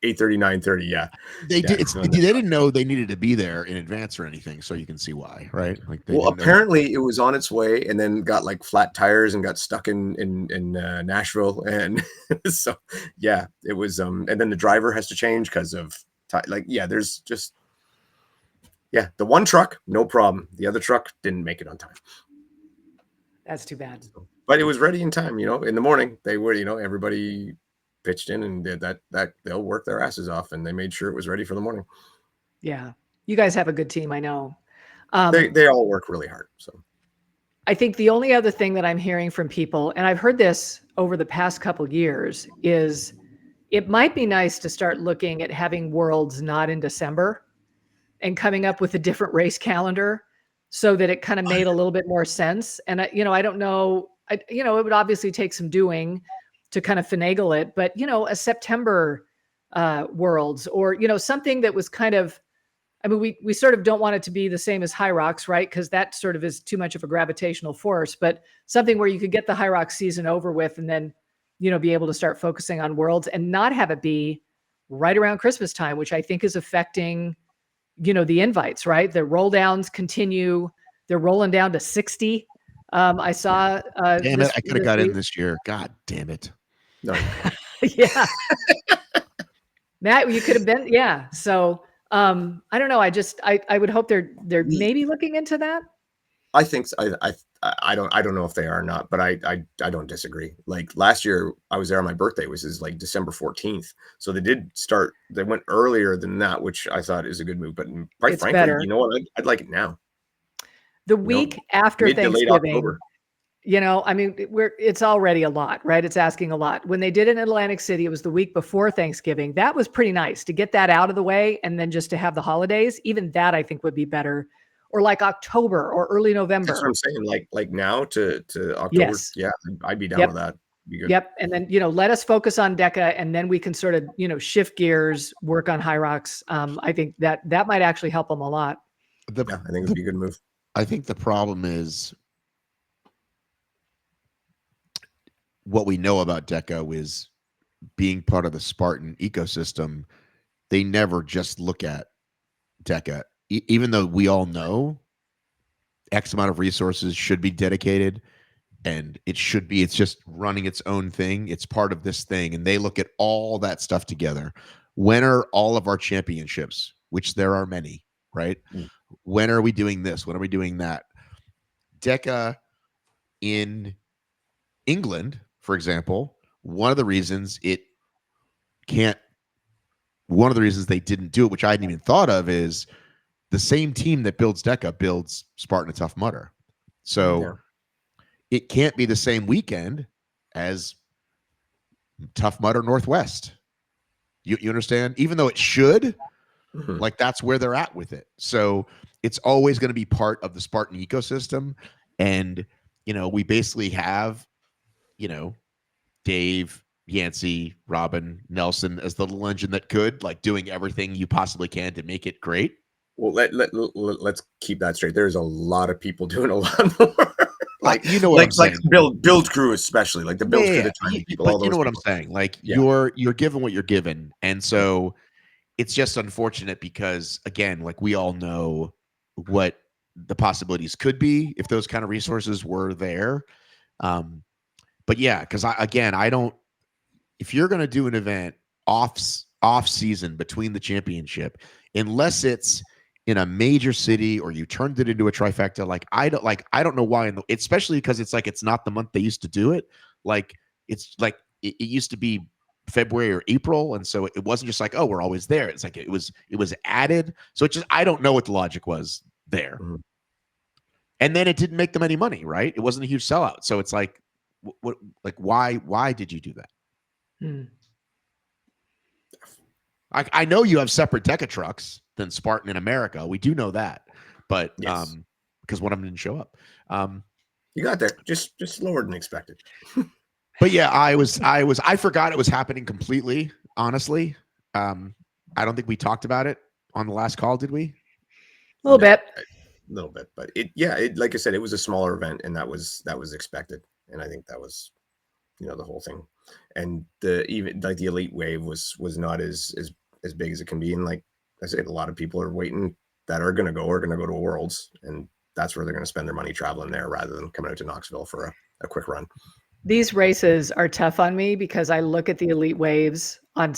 8:30, 9:30. Yeah, they didn't know they needed to be there in advance or anything, so you can see why, right? Like, apparently it was on its way, and then got like flat tires and got stuck in Nashville, and so it was. And then the driver has to change because of there's just the one truck, no problem. The other truck didn't make it on time. That's too bad. But it was ready in time. In the morning they were. Everybody pitched in and did that they'll work their asses off, and they made sure it was ready for the morning. Yeah, you guys have a good team, I know. They all work really hard. So I think the only other thing that I'm hearing from people, and I've heard this over the past couple of years, is it might be nice to start looking at having Worlds not in December and coming up with a different race calendar so that it kind of made a little bit more sense. And I don't know, it would obviously take some doing to kind of finagle it, but a September Worlds, or something that was kind of, I mean, we sort of don't want it to be the same as HYROX, right? Because that sort of is too much of a gravitational force, but something where you could get the HYROX season over with and then be able to start focusing on Worlds and not have it be right around Christmas time, which I think is affecting the invites, right? The roll downs continue. They're rolling down to 60. I saw damn it, I could have got in this year. God damn it. No. Yeah. Matt, you could have been. Yeah. So I don't know. I would hope they're maybe looking into that. I think so. I don't know if they are or not, but I don't disagree. Like last year I was there on my birthday, which is like December 14th. So they went earlier than that, which I thought is a good move. But quite frankly, better. You know what? I'd like it now. The week after Thanksgiving, I mean, it's already a lot, right? It's asking a lot. When they did it in Atlantic City, it was the week before Thanksgiving. That was pretty nice to get that out of the way. And then just to have the holidays, even that I think would be better. Or like October or early November. That's what I'm saying. Like now to October. Yes. Yeah, I'd be down with that. Be good. Yep. And then, let us focus on DEKA, and then we can sort of, shift gears, work on HYROX. I think that might actually help them a lot. I think it would be a good move. I think the problem is what we know about DEKA is being part of the Spartan ecosystem. They never just look at DEKA, even though we all know X amount of resources should be dedicated, and it's just running its own thing. It's part of this thing, and they look at all that stuff together. When are all of our championships, which there are many, right? When are we doing this? When are we doing that? DEKA in England, for example, one of the reasons they didn't do it, which I hadn't even thought of, is the same team that builds DEKA builds Spartan and Tough Mudder. So it can't be the same weekend as Tough Mudder Northwest. You understand? Even though it should, like that's where they're at with it. So it's always going to be part of the Spartan ecosystem. And, we basically have, Dave, Yancey, Robin, Nelson as the little engine that could, like, doing everything you possibly can to make it great. Well, let's keep that straight. There's a lot of people doing a lot more. What I'm saying. Build crew, especially like the build crew, the timing people. But you know what I'm saying? Like you're given what you're given, and so it's just unfortunate because, again, like we all know what the possibilities could be if those kind of resources were there. But yeah, because I don't. If you're going to do an event off season between the championship, unless it's in a major city or you turned it into a trifecta, I don't know why, especially because it's not the month they used to do it. Like it's like it used to be February or April, and so it wasn't just like, oh, we're always there. It's like it was added. So it just, I don't know what the logic was there. And then it didn't make them any money, right? It wasn't a huge sellout. So it's like, why did you do that? I know you have separate DEKA trucks than Spartan in America. We do know that, but Yes. because one of them didn't show up. You got there just slower than expected. But yeah, I forgot it was happening completely. Honestly, I don't think we talked about it on the last call, did we? A little bit. A little bit, but like I said, it was a smaller event, and that was expected, and I think that was, the whole thing. And even like the elite wave was not as big as it can be, and like I said, a lot of people are waiting that are going to go to Worlds, and that's where they're going to spend their money traveling there rather than coming out to Knoxville for a quick run. These races are tough on me because I look at the elite waves on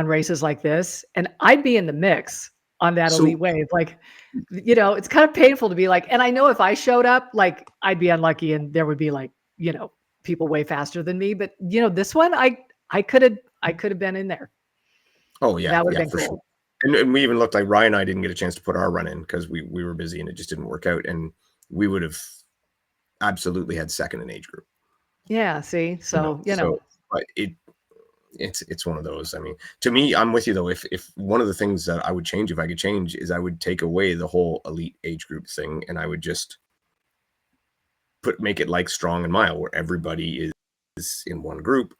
races like this, and I'd be in the mix on that elite wave. Like, it's kind of painful to be like, and I know if I showed up, like I'd be unlucky and there would be like, people way faster than me. But this one, I could have been in there. Oh yeah, that would have been for cool. sure. And we even looked like Ryan and I didn't get a chance to put our run in because we were busy and it just didn't work out. And we would have absolutely had second in age group. Yeah. See, so, but it's one of those. I mean, to me, I'm with you though. If one of the things that I would change, if I could change, is I would take away the whole elite age group thing, and I would just make it like Strong and Mile, where everybody is in one group,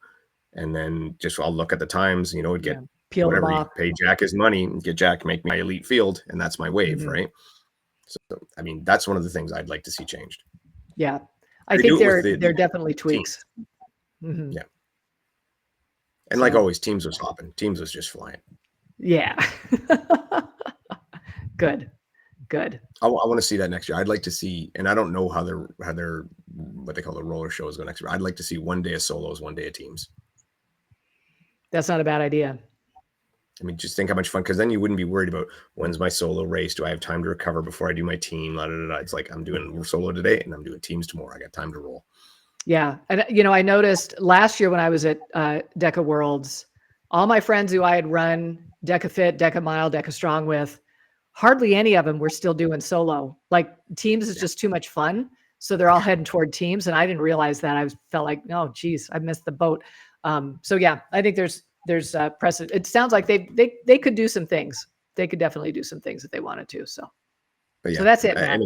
and then I'll look at the times. Get peel whatever, them off. pay Jack his money, and get Jack make my elite field, and that's my wave, right? So I mean, that's one of the things I'd like to see changed. Yeah, I think they're definitely tweaks. Mm-hmm. Yeah. And like always, Teams was hopping. Teams was just flying. Yeah. Good. I want to see that next year. I'd like to see, and I don't know how their what they call the roller shows go next year. I'd like to see one day of solos, one day of teams. That's not a bad idea. I mean, just think how much fun, because then you wouldn't be worried about when's my solo race. Do I have time to recover before I do my team? It's like I'm doing solo today and I'm doing teams tomorrow. I got time to roll. Yeah. And, I noticed last year when I was at DEKA Worlds, all my friends who I had run DEKA Fit, DEKA Mile, DEKA Strong with, hardly any of them were still doing solo. Like teams is just too much fun. So they're all heading toward teams. And I didn't realize that. I felt like, oh, geez, I missed the boat. So yeah, I think there's precedent. It sounds like they could do some things. They could definitely do some things if they wanted to. So, so that's it, Matt.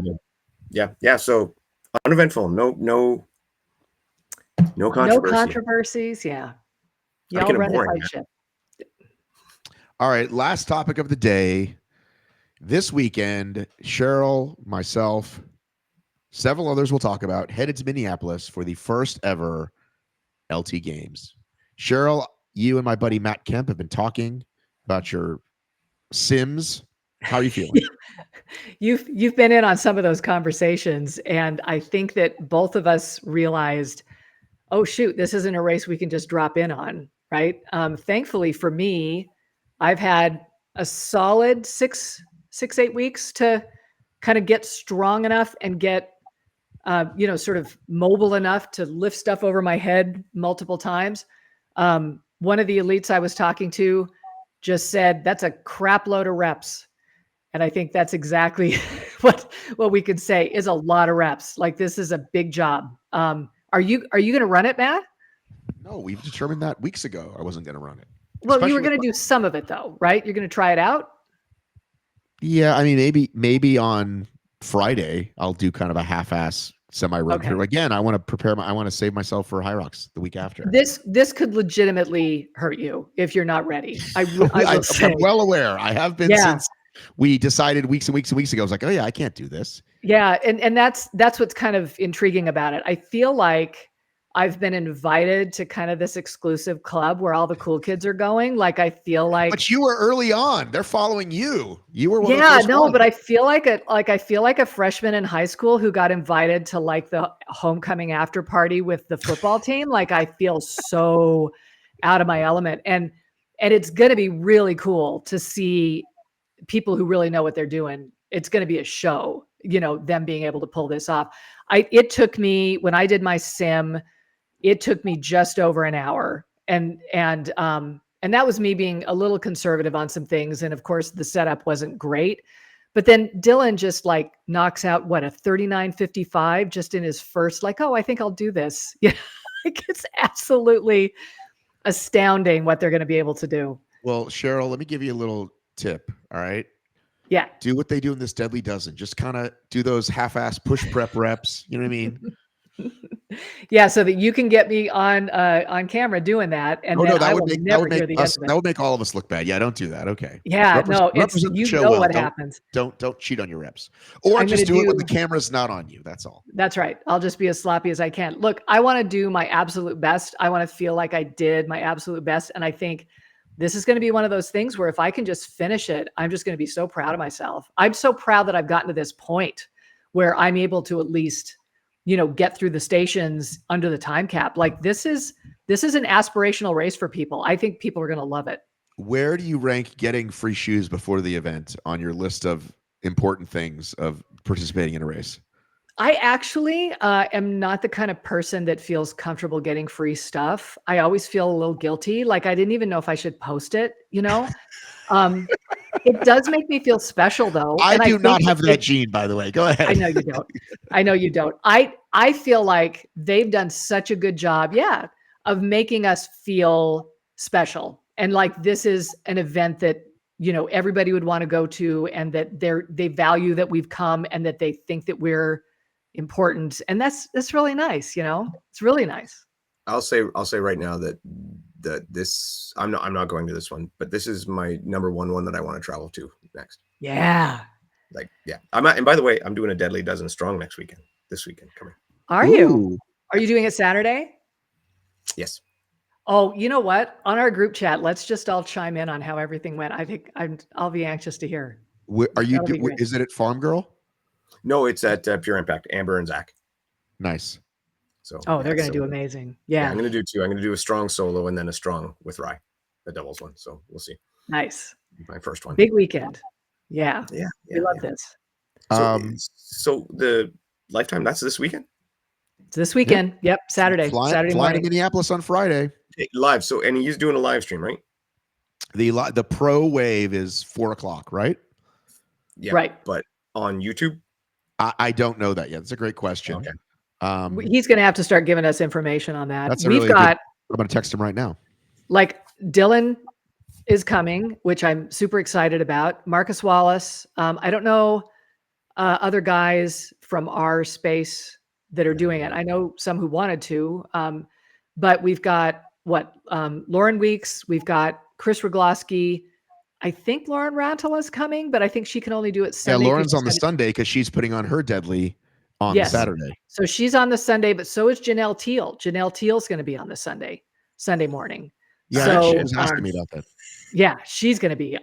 Yeah. So uneventful. No controversies. Yeah. Y'all run the fight ship. All right. Last topic of the day. This weekend, Cheryl, myself, several others we'll talk about, headed to Minneapolis for the first ever LT Games. Cheryl, you and my buddy Matt Kemp have been talking about your Sims. How are you feeling? You've been in on some of those conversations, and I think that both of us realized, oh shoot, this isn't a race we can just drop in on, right? Thankfully for me, I've had a solid 6-8 weeks to kind of get strong enough and get sort of mobile enough to lift stuff over my head multiple times. One of the elites I was talking to just said, that's a crap load of reps. And I think that's exactly what we could say is a lot of reps. Like this is a big job. Are you going to run it, Matt? No, we've determined that weeks ago. I wasn't going to run it. Well, you were going to do some of it though, right? You're going to try it out. Yeah. I mean, maybe on Friday I'll do kind of a half-ass semi-run through. Again, I want to prepare I want to save myself for HYROX the week after. This could legitimately hurt you if you're not ready. I'm well aware. I have been since we decided weeks and weeks and weeks ago. I was like, oh yeah, I can't do this. Yeah. And that's what's kind of intriguing about it. I feel like I've been invited to kind of this exclusive club where all the cool kids are going. Like, I feel like, but you were early on. They're following you. You were one of the first ones. But I feel like a freshman in high school who got invited to like the homecoming after party with the football team. Like, I feel so out of my element, and it's going to be really cool to see people who really know what they're doing. It's going to be a show, them being able to pull this off. It took me, when I did my sim, it took me just over an hour. And that was me being a little conservative on some things. And of course the setup wasn't great, but then Dylan just like knocks out a 39:55 just in his first, like, oh, I think I'll do this. Yeah. Like, it's absolutely astounding what they're going to be able to do. Well, Cheryl, let me give you a little tip. All right. Yeah. Do what they do in this Deadly Dozen. Just kind of do those half-ass push prep reps. You know what I mean? Yeah, so that you can get me on camera doing that, and Oh then no, I will never hear the end of that it. would make all of us look bad. Yeah, don't do that. Okay. Yeah, no, it's Represent the you show know well. what happens. Don't cheat on your reps. Or I'm just gonna do it when the do camera's not on you. That's all. That's right. I'll just be as sloppy as I can. Look, I want to do my absolute best. I want to feel like I did my absolute best, and I think this is going to be one of those things where if I can just finish it, I'm just going to be so proud of myself. I'm so proud that I've gotten to this point where I'm able to at least, get through the stations under the time cap. Like this is an aspirational race for people. I think people are going to love it. Where do you rank getting free shoes before the event on your list of important things of participating in a race? I actually am not the kind of person that feels comfortable getting free stuff. I always feel a little guilty. Like I didn't even know if I should post it, It does make me feel special though. I And do think not have that gene, by the way. Go ahead. I know you don't. I know you don't. I feel like they've done such a good job, of making us feel special. And like this is an event that, everybody would want to go to, and that they value that we've come, and that they think that we're important. And that's really nice, It's really nice. I'll say right now that this I'm not going to this one, but this is my number one that I want to travel to next. Yeah. Like, yeah. And by the way, I'm doing a Deadly Dozen Strong this weekend coming. Are you doing it Saturday? Yes. Oh, you know what? On our group chat, let's just all chime in on how everything went. I think I'll be anxious to hear. Is it at Farm Girl? No, it's at Pure Impact, Amber and Zach. Nice. So they're going to do amazing. Yeah. I'm going to do two. I'm going to do a strong solo and then a strong with Rye, the doubles one. So we'll see. Nice. My first one. Big weekend. Yeah. Yeah. We love this. So the Lifetime, that's this weekend? It's this weekend. Yep. Saturday Flying morning. to Minneapolis on Friday. Live. So, and he's doing a live stream, right? The pro wave is 4:00, right? Yeah. Right. But on YouTube? I don't know that yet. That's a great question. Okay. He's going to have to start giving us information on that. I'm going to text him right now. Like Dylan is coming, which I'm super excited about. Marcus Wallace. I don't know other guys from our space that are doing it. I know some who wanted to, but we've got Lauren Weeks. We've got Chris Rogloski. I think Lauren Rantel is coming, but I think she can only do it Sunday. Yeah, Lauren's on the Sunday because she's putting on her Deadly on the Saturday. So she's on the Sunday, but so is Janelle Teal. Janelle Teal's going to be on the Sunday morning. Yeah, she was asking me about that. Yeah, she's going to be.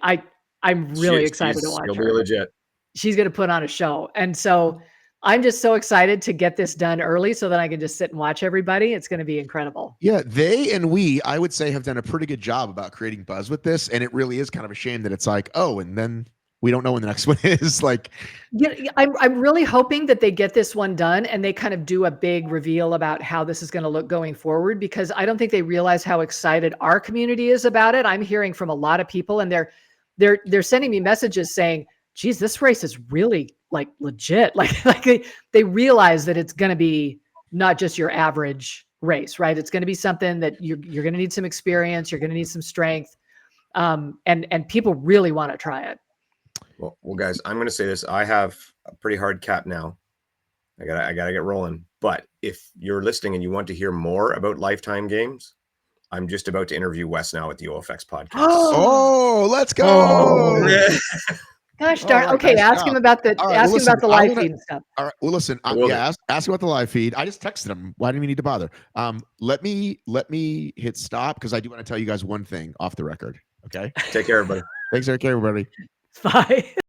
I'm really excited to watch her. Be legit. She's going to put on a show, and so I'm just so excited to get this done early so that I can just sit and watch everybody. It's going to be incredible. Yeah, I would say, have done a pretty good job about creating buzz with this, and it really is kind of a shame that it's like, and then we don't know when the next one is. Like, yeah, I'm really hoping that they get this one done and they kind of do a big reveal about how this is going to look going forward, because I don't think they realize how excited our community is about it. I'm hearing from a lot of people, and they're sending me messages saying, geez, this race is really like legit. Like they realize that it's going to be not just your average race, right? It's going to be something that you're going to need some experience. You're going to need some strength. And people really want to try it. Well, guys, I'm going to say this. I have a pretty hard cap now. I gotta get rolling. But if you're listening and you want to hear more about Lifetime games, I'm just about to interview Wes now at the OFX podcast. Oh, let's go. Oh. Gosh darn. Okay, ask him about the live feed and stuff. All right. Well, listen. Ask about the live feed. I just texted him. Why do we need to bother? Let me hit stop because I do want to tell you guys one thing off the record. Okay. Take care, everybody. Thanks, Eric. Everybody. Bye.